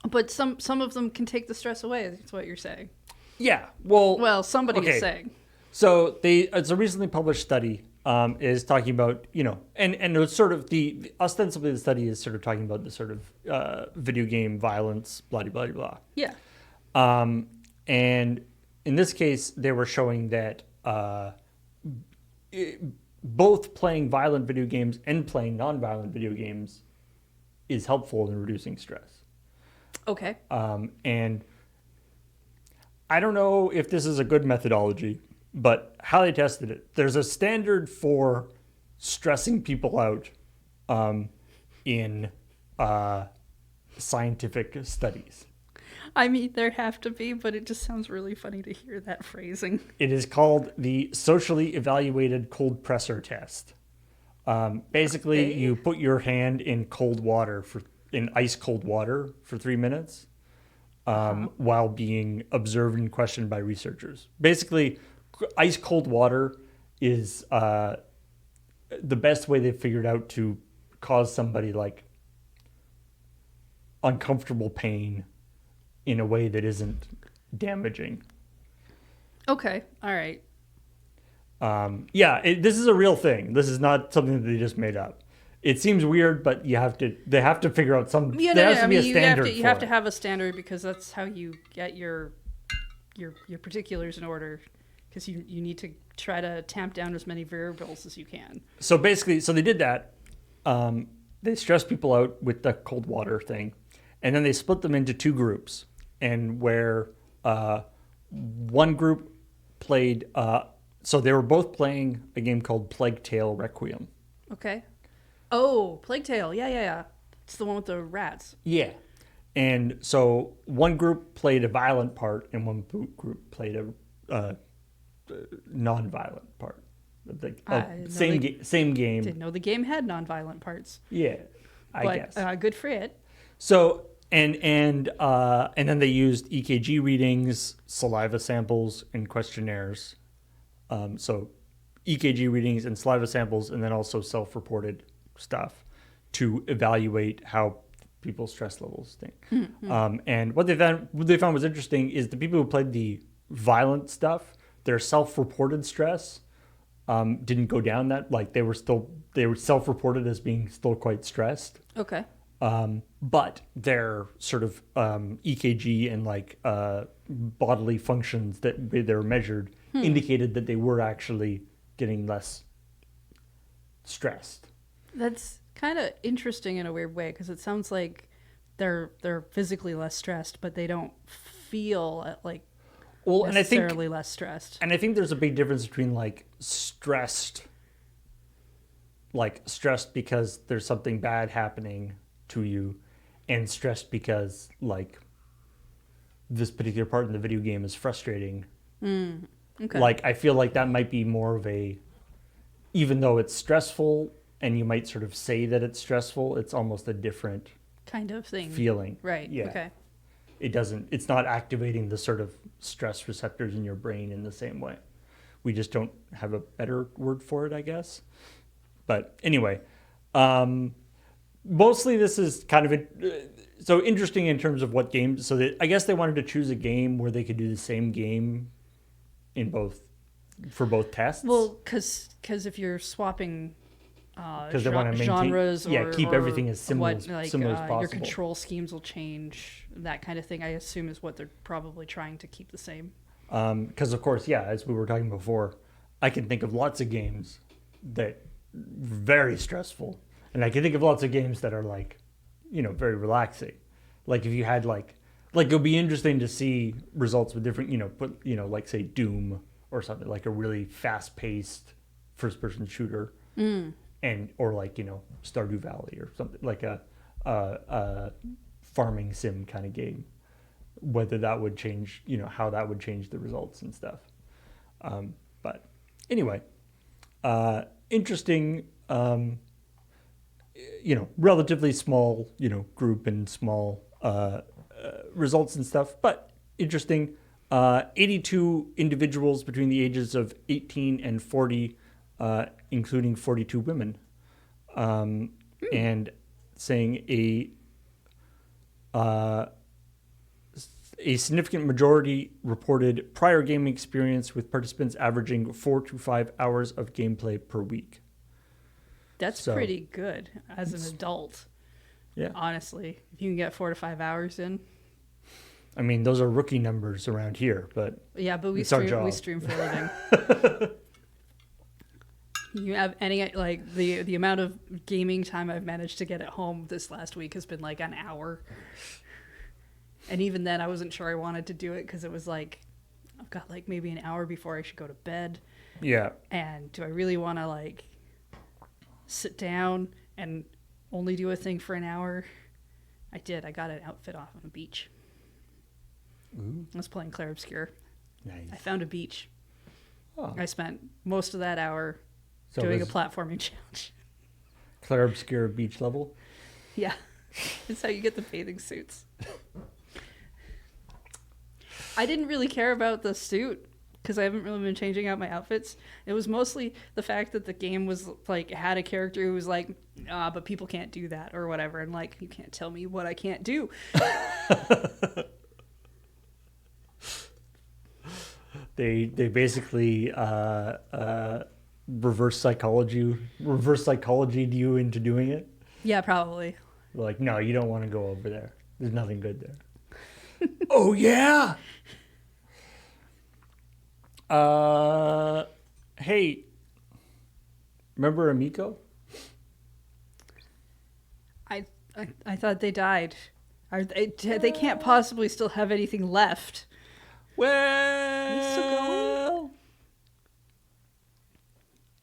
But some of them can take the stress away. That's what you're saying. yeah. Well, Well, somebody okay. is saying. So it's a recently published study is talking about and it's sort of the ostensibly the study is sort of talking about the sort of video game violence, blah blah blah. Yeah. And in this case, they were showing that both playing violent video games and playing non-violent video games is helpful in reducing stress. Okay. And I don't know if this is a good methodology, but how they tested it, there's a standard for stressing people out in scientific studies. I mean, there have to be, but it just sounds really funny to hear that phrasing. It is called the socially evaluated cold pressor test. Basically, Okay. you put your hand in ice cold water for 3 minutes while being observed and questioned by researchers. Basically, ice cold water is the best way they've figured out to cause somebody like uncomfortable pain in a way that isn't damaging. Okay. All right. This is a real thing. This is not something that they just made up. It seems weird, but they have to figure out some. Yeah, there no, has no, to I be mean, a standard. you have to have a standard because that's how you get your particulars in order. Because you need to try to tamp down as many variables as you can. So basically, they did that. They stressed people out with the cold water thing, and then they split them into two groups. And where one group played, so they were both playing a game called Plague Tale Requiem. Okay. Oh, Plague Tale. Yeah. It's the one with the rats. Yeah. And so one group played a violent part, and one group played a non-violent part. Same game. Didn't know the game had non-violent parts. Yeah, I guess. Good for it. So and then they used EKG readings, saliva samples, and questionnaires. So EKG readings and saliva samples, and then also self-reported stuff to evaluate how people's stress levels think. Mm-hmm. And what they found was interesting is the people who played the violent stuff, their self-reported stress didn't go down that they were self-reported as being still quite stressed. Okay. But their sort of EKG and bodily functions that they were measured indicated that they were actually getting less stressed. That's kind of interesting in a weird way because it sounds like they're physically less stressed, but they don't feel necessarily less stressed. And I think there's a big difference between stressed because there's something bad happening to you, and stressed because this particular part in the video game is frustrating. Okay. I feel like that might be more of even though it's stressful and you might sort of say that it's stressful, it's almost a different kind of thing. Feeling. Right. Yeah. Okay. It's not activating the sort of stress receptors in your brain in the same way. We just don't have a better word for it, I guess. But anyway, mostly this is kind of so interesting in terms of what games. So I guess they wanted to choose a game where they could do the same game in both for both tests. Well, because if you're swapping because they want to maintain, genres or keep everything as similar, similar as possible. your control schemes will change, that kind of thing. I assume is what they're probably trying to keep the same. Because of course, as we were talking before, I can think of lots of games that very stressful, and I can think of lots of games that are like, very relaxing. Like if you had like it'll be interesting to see results with different, like say Doom or something, like a really fast-paced first-person shooter. And or like Stardew Valley or something like a farming sim kind of game, whether that would change how that would change the results and stuff. But anyway, interesting. Relatively small group and small results and stuff, but interesting. 82 individuals between the ages of 18 and 40. Including 42 women, and saying a significant majority reported prior gaming experience, with participants averaging 4 to 5 hours of gameplay per week. That's pretty good as an adult. Yeah, honestly, if you can get 4 to 5 hours in. I mean, those are rookie numbers around here, but we stream for a living. You have any the amount of gaming time I've managed to get at home this last week has been like an hour, and even then I wasn't sure I wanted to do it because it was like I've got like maybe an hour before I should go to bed. Yeah. And do I really want to like sit down and only do a thing for an hour? I did. I got an outfit off on a beach. Ooh. I was playing Clair Obscur. Nice. I found a beach. Oh. I spent most of that hour doing a platforming challenge. Clair Obscur beach level? Yeah. That's how you get the bathing suits. I didn't really care about the suit because I haven't really been changing out my outfits. It was mostly the fact that the game was like had a character who was like, but people can't do that or whatever. And like, you can't tell me what I can't do. They basically reverse psychology you into doing it. Yeah, probably. They're like, no, you don't want to go over there. There's nothing good there. Oh yeah. Hey, remember Amico? I thought they died. They can't possibly still have anything left. Well, are they still going?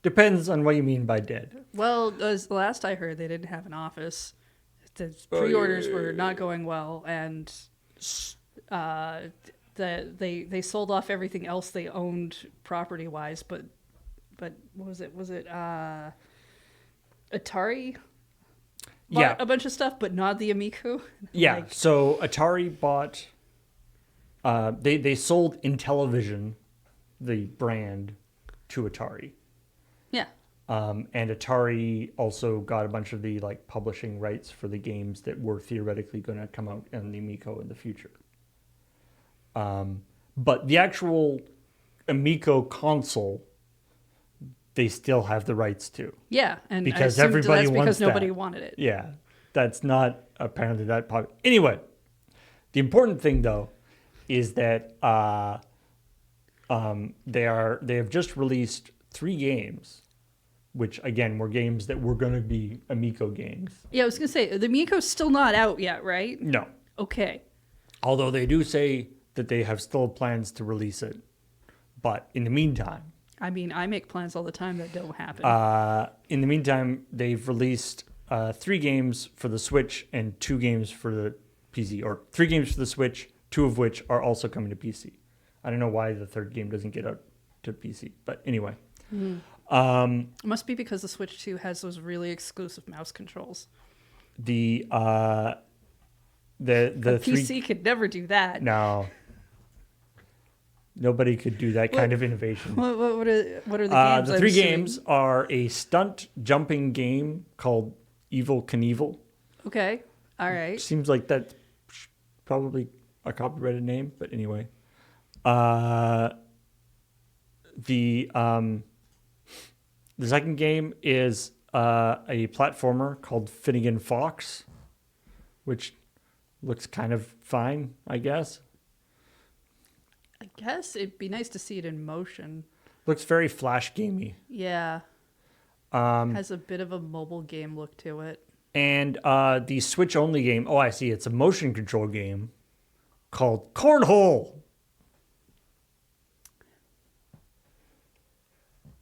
Depends on what you mean by dead. Well, as the last I heard, they didn't have an office. The pre-orders were not going well, and they sold off everything else they owned property-wise. But what was it? Was it Atari? Bought a bunch of stuff, but not the Amico. Yeah. So Atari bought. They sold Intellivision, the brand, to Atari. Yeah. And Atari also got a bunch of the like publishing rights for the games that were theoretically going to come out on the Amico in the future. But the actual Amico console, they still have the rights to. Yeah, and because I everybody that's wants because nobody that. wanted it. Yeah, that's not apparently that popular. Anyway, the important thing though is that they have just released 3 games, which again were games that were going to be Amico games. Yeah, I was going to say the Amico's still not out yet, right? No. Okay. Although they do say that they have still plans to release it, but in the meantime. I mean, I make plans all the time that don't happen. In the meantime, they've released 3 games for the Switch and 2 games for the PC, or 3 games for the Switch, 2 of which are also coming to PC. I don't know why the 3rd game doesn't get out to PC, but anyway. It must be because the Switch 2 has those really exclusive mouse controls. The PC could never do that. No. Nobody could do that kind of innovation. What are the games? The 3 games are a stunt jumping game called Evil Knievel, Okay. All right. Seems like that's probably a copyrighted name, but anyway. Uh, the the second game is a platformer called Finnegan Fox, which looks kind of fine, I guess. I guess it'd be nice to see it in motion. Looks very flash gamey. Yeah. Um, Has a bit of a mobile game look to it. and the Switch only game. Oh, I see. It's a motion control game called Cornhole.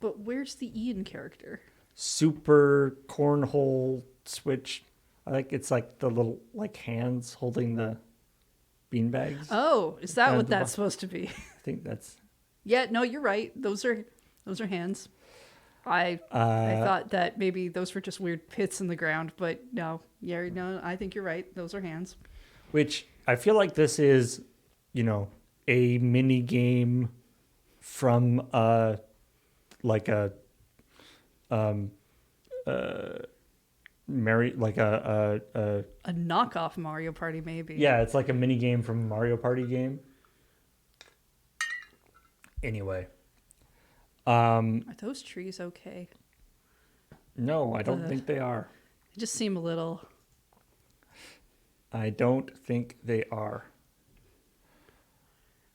But where's the Ian character? Super Cornhole Switch. I think it's like the little like hands holding the beanbags. Oh, is that And what the that's supposed to be? I think that's. Yeah, no, you're right. Those are hands. I thought that maybe those were just weird pits in the ground, but no. Yeah, no, I think you're right. Those are hands. Which I feel like this is, a mini game from like a Mary like A knockoff Mario Party, maybe. yeah, it's like a mini game from a Mario Party game. Anyway, Are those trees okay? no, I don't think they are. They just seem a little. I don't think they are.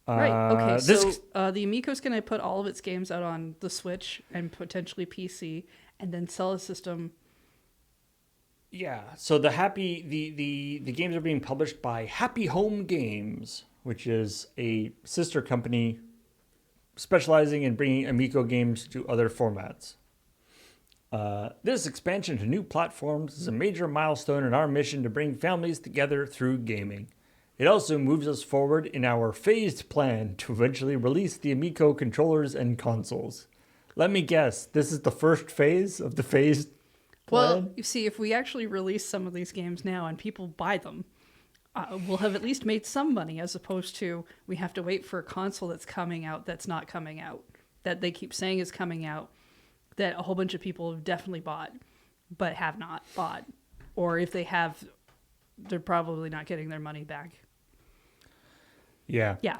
Right. Okay. This So the Amico's going to put all of its games out on the Switch and potentially PC, and then sell a system. Yeah, so the games are being published by Happy Home Games, which is a sister company specializing in bringing Amico games to other formats. This expansion to new platforms is a major milestone in our mission to bring families together through gaming. It also moves us forward in our phased plan to eventually release the Amico controllers and consoles. Let me guess, this is the first phase of the phased plan? Well, you see, if we actually release some of these games now and people buy them, we'll have at least made some money, as opposed to we have to wait for a console that's coming out that's not coming out, that they keep saying is coming out, that a whole bunch of people have definitely bought, but have not bought. Or if they have, they're probably not getting their money back. Yeah. Yeah.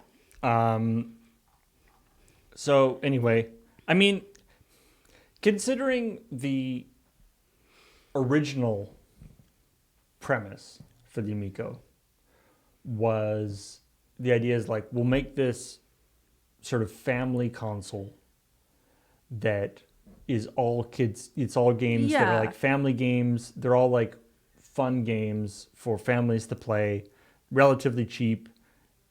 So anyway, I mean, considering the original premise for the Amico was the idea is like, we'll make this sort of family console that is all kids, it's all games that are Yeah. like family games. They're all like fun games for families to play, relatively cheap.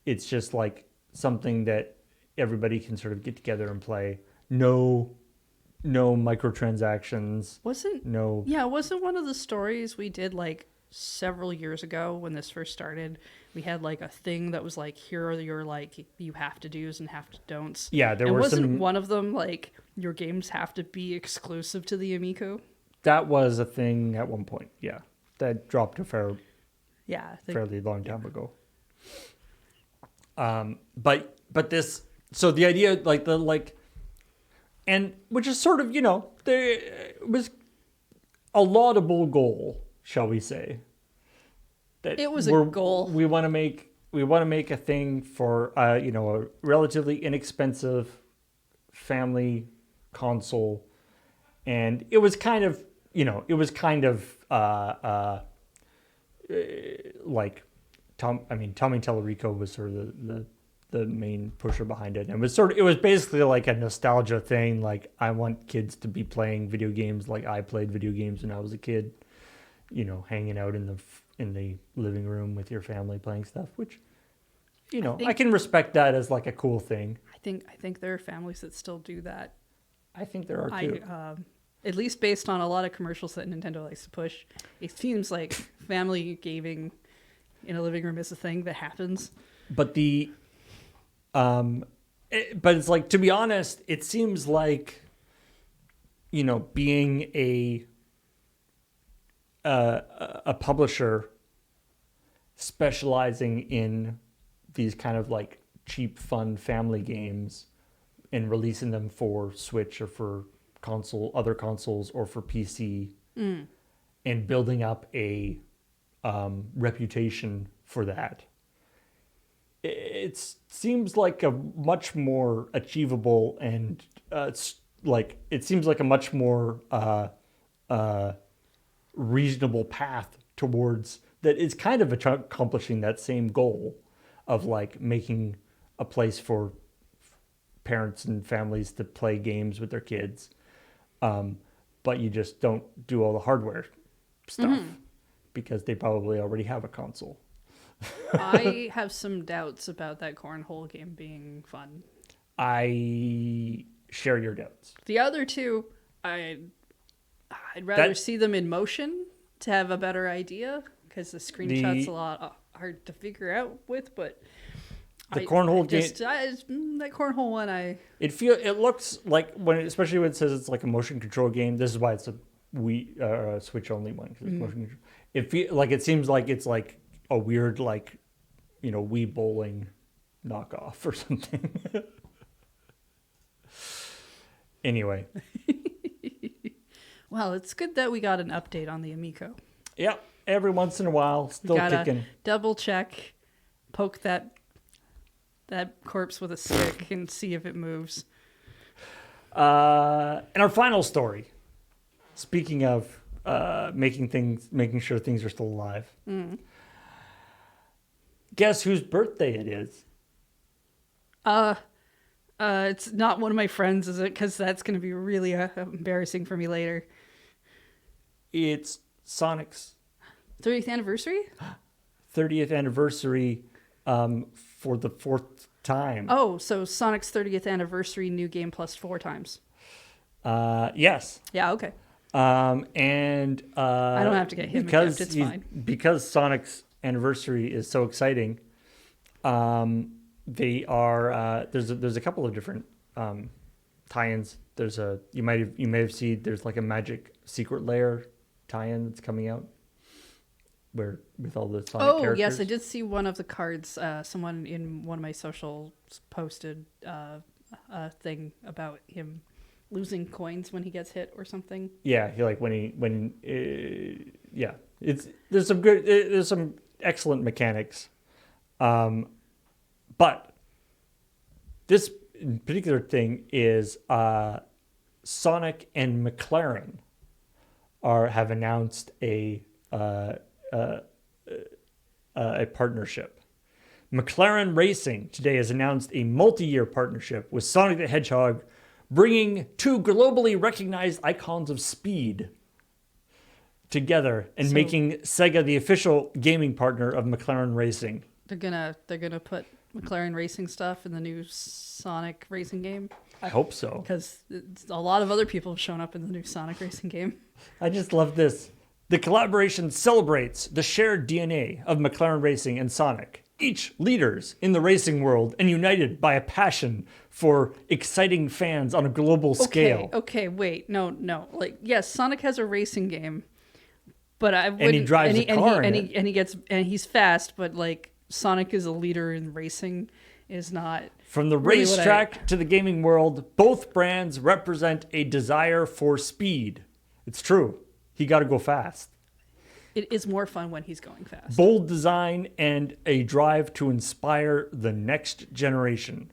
It's just like something that everybody can sort of get together and play. No microtransactions. Wasn't one of the stories we did like several years ago when this first started, we had like a thing that was like, here are your like you have to do's and have to don'ts. Yeah, there and were wasn't some. one of them like your games have to be exclusive to the Amico? That was a thing at one point. Yeah, that dropped a fairly long time ago. But this, so the idea and which is sort of, it was a laudable goal, shall we say? That It was a goal. We want to make a thing for a relatively inexpensive family console, and it was kind of like Tommy Tallarico was sort of the main pusher behind it. And it was basically like a nostalgia thing. Like, I want kids to be playing video games like I played video games when I was a kid, hanging out in the living room with your family playing stuff, which, I can respect that as like a cool thing. I think there are families that still do that. I think there are too. At least based on a lot of commercials that Nintendo likes to push, it seems like family gaming in a living room is a thing that happens. But but it's like, to be honest, it seems like, being a publisher specializing in these kind of like cheap, fun family games and releasing them for Switch or for other consoles or for PC, and building up a reputation for that. It seems like a much more achievable and it seems like a much more reasonable path towards that is kind of accomplishing that same goal of like making a place for parents and families to play games with their kids. But you just don't do all the hardware stuff because they probably already have a console. I have some doubts about that cornhole game being fun. I share your doubts. The other two, I'd rather see them in motion to have a better idea, because the screenshot's a lot hard to figure out with. But cornhole game, that cornhole one, it looks like especially when it says it's like a motion control game. This is why it's a Wii Switch only one, because it's motion control. It seems like it's like a weird Wii bowling knockoff or something. Anyway. Well, it's good that we got an update on the Amico. Yeah, every once in a while, still kicking. Double check, poke that corpse with a stick and see if it moves. And our final story. Speaking of making sure things are still alive. Guess whose birthday it is? It's not one of my friends, is it? Because that's going to be really embarrassing for me later. It's Sonic's 30th anniversary? 30th anniversary for the 4th time. Oh, so Sonic's 30th anniversary, new game plus 4 times. Yes. Yeah, okay. And I don't have to get him a gift, it's fine. Because Sonic's anniversary is so exciting, they are there's a couple of different tie-ins. You may have seen there's like a Magic Secret Lair tie-in that's coming out with all the Sonic characters. Yes, I did see one of the cards. Someone in one of my socials posted a thing about him losing coins when he gets hit or something. Yeah, there's some excellent mechanics, but this particular thing is Sonic and McLaren have announced a partnership. McLaren Racing today has announced a multi-year partnership with Sonic the Hedgehog, bringing two globally recognized icons of speed together and making Sega the official gaming partner of McLaren Racing. They're gonna put McLaren Racing stuff in the new Sonic Racing game. I hope so, because a lot of other people have shown up in the new Sonic Racing game. I just love this. The collaboration celebrates the shared DNA of McLaren Racing and Sonic, each leaders in the racing world and united by a passion for exciting fans on a global scale. Okay, wait, no. Like, yes, Sonic has a racing game, but I wouldn't. And he drives a car and he's fast, but like Sonic is a leader in racing is not. From the racetrack to the gaming world, both brands represent a desire for speed. It's true. He got to go fast. It is more fun when he's going fast. Bold design and a drive to inspire the next generation.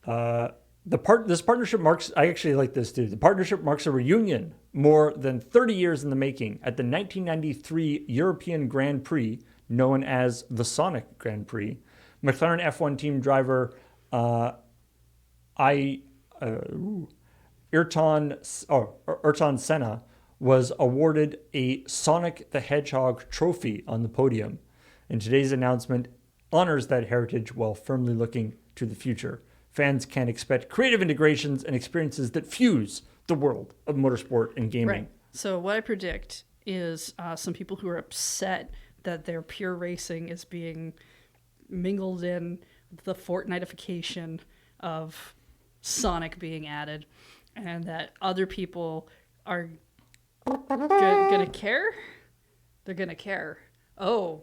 This partnership marks, I actually like this too. The partnership marks a reunion more than 30 years in the making at the 1993 European Grand Prix, known as the Sonic Grand Prix. McLaren F1 team driver Ayrton Senna was awarded a Sonic the Hedgehog trophy on the podium. And today's announcement honors that heritage while firmly looking to the future. Fans can expect creative integrations and experiences that fuse the world of motorsport and gaming. Right. So what I predict is some people who are upset that their pure racing is being mingled in the Fortnitification of Sonic being added, and that other people are gonna care. They're gonna care. Oh,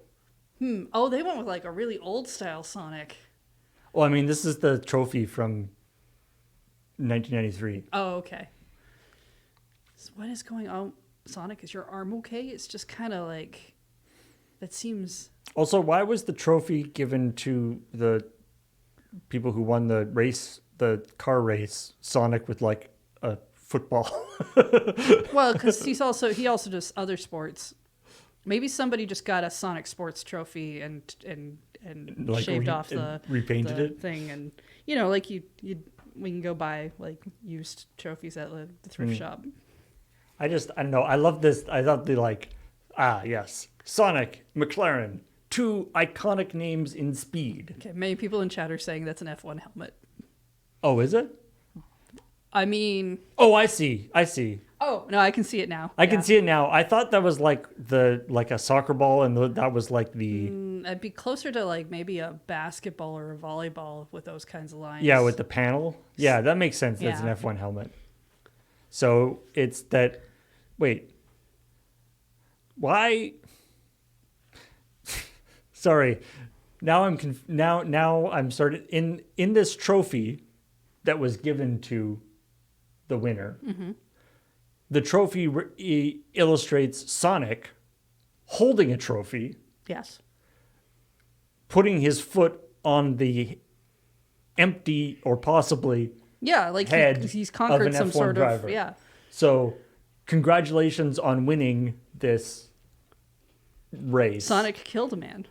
they went with like a really old style Sonic. Well, I mean, this is the trophy from 1993. Oh, okay. So what is going on, Sonic? Is your arm okay? It's just kind of like That seems. Also, why was the trophy given to the people who won the car race, Sonic with like a football? Well, because he also does other sports. Maybe somebody just got a Sonic Sports trophy and Like shaved off and repainted the it. thing, and like you we can go buy like used trophies at the thrift shop. I don't know. I love this. I thought yes, Sonic, McLaren, two iconic names in speed. Okay, many people in chat are saying that's an F1 helmet. Oh, is it? I mean, Oh, I see. oh no, I can see it now. I can see it now. I thought that was like a soccer ball, and that was like the I'd be closer to like maybe a basketball or a volleyball with those kinds of lines. yeah, with the panel. Yeah, that makes sense. That's an Yeah. F1 helmet. So it's that. Wait. Why? Sorry. Now I'm started in this trophy that was given to the winner. Mm-hmm. The trophy illustrates Sonic holding a trophy, Yes. putting his foot on the empty or possibly Yeah, like head he's of conquered an some F1 sort driver. of yeah. So, congratulations on winning this race. Sonic killed a man.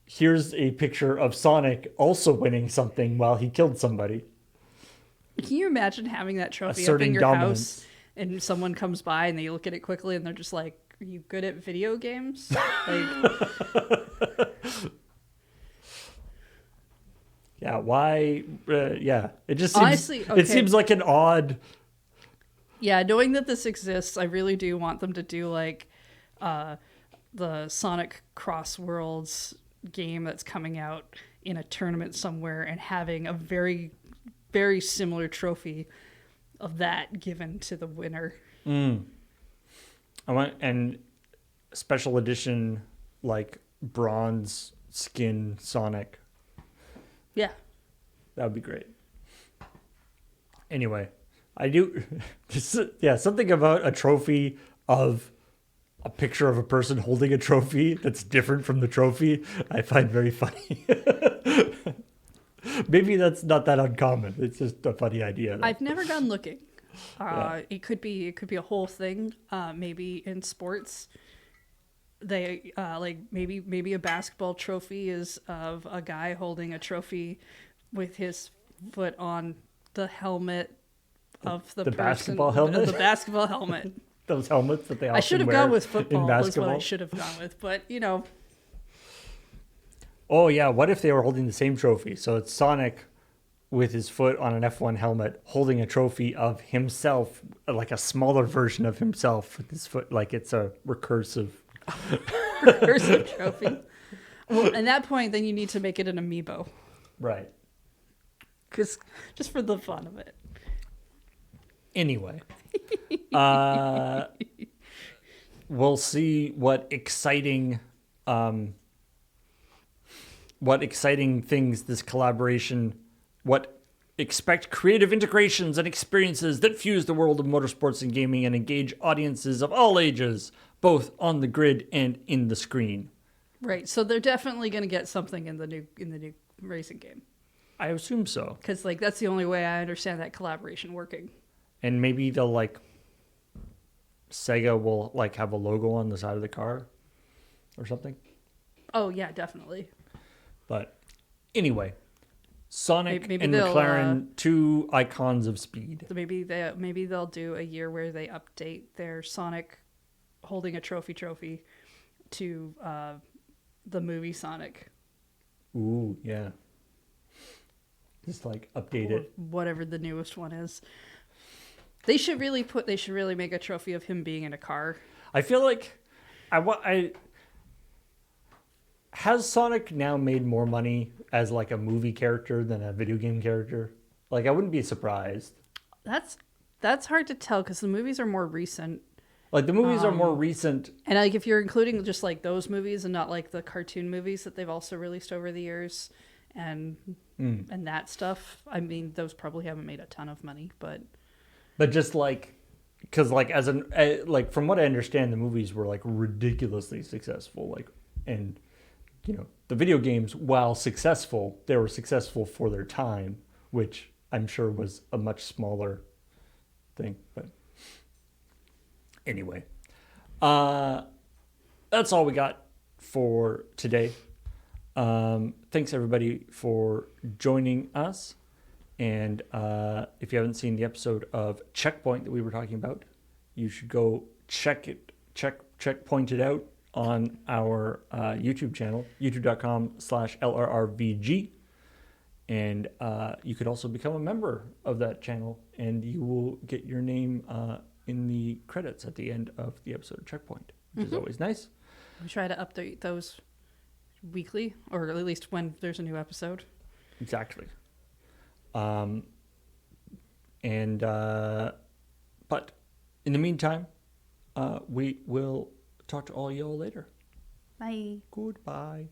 Here's a picture of Sonic also winning something while he killed somebody. Can you imagine having that trophy up Asserting in your dominance. house and someone comes by and they look at it quickly and they're just like, "Are you good at video games?" Like, Yeah, why? Yeah, it just seems, Honestly, okay. it seems like an odd. yeah, knowing that this exists, I really do want them to do like the Sonic Cross Worlds game that's coming out in a tournament somewhere and having a very, very similar trophy of that given to the winner. I want and special edition like bronze skin Sonic. Yeah. That would be great. Anyway, I do. Yeah, something about a trophy of a picture of a person holding a trophy that's different from the trophy, I find very funny. Maybe that's not that uncommon. It's just a funny idea. I've never gone looking. Yeah. It could be a whole thing. Maybe in sports, they like maybe a basketball trophy is of a guy holding a trophy with his foot on the helmet of the person, basketball helmet? The basketball helmet. Those helmets that they often I should have wear gone with in football. Was what basketball. I should have gone with, but Oh yeah, what if they were holding the same trophy? So it's Sonic with his foot on an F1 helmet holding a trophy of himself, like a smaller version of himself with his foot, like it's a recursive. recursive trophy. Well, at that point, then you need to make it an amiibo, Right. because just for the fun of it. Anyway, we'll see what exciting things this collaboration, expect creative integrations and experiences that fuse the world of motorsports and gaming and engage audiences of all ages, both on the grid and in the screen. Right. So they're definitely going to get something in the new racing game, I assume so. because like that's the only way I understand that collaboration working. And maybe they'll Sega will have a logo on the side of the car or something. Oh yeah, definitely. But anyway, Sonic Maybe and they'll, McLaren, two icons of speed. So maybe they'll do a year where they update their Sonic holding a trophy to the movie Sonic. Ooh, yeah. Just update Or it. whatever the newest one is. They should really make a trophy of him being in a car. I feel like has Sonic now made more money as a movie character than a video game character? I wouldn't be surprised. That's hard to tell because the movies are more recent. The movies are more recent. And if you're including just those movies and not the cartoon movies that they've also released over the years and that stuff, I mean, those probably haven't made a ton of money, but just because from what I understand, the movies were ridiculously successful. And, the video games, while successful, they were successful for their time, which I'm sure was a much smaller thing. But anyway, that's all we got for today. Thanks everybody for joining us. And if you haven't seen the episode of ChillPoint that we were talking about, you should go check point it out on our YouTube channel, youtube.com/LRRVG. And you could also become a member of that channel, and you will get your name in the credits at the end of the episode of ChillPoint, which is always nice. We try to update those weekly, or at least when there's a new episode. Exactly. But in the meantime, we will talk to all y'all later. Bye. Goodbye.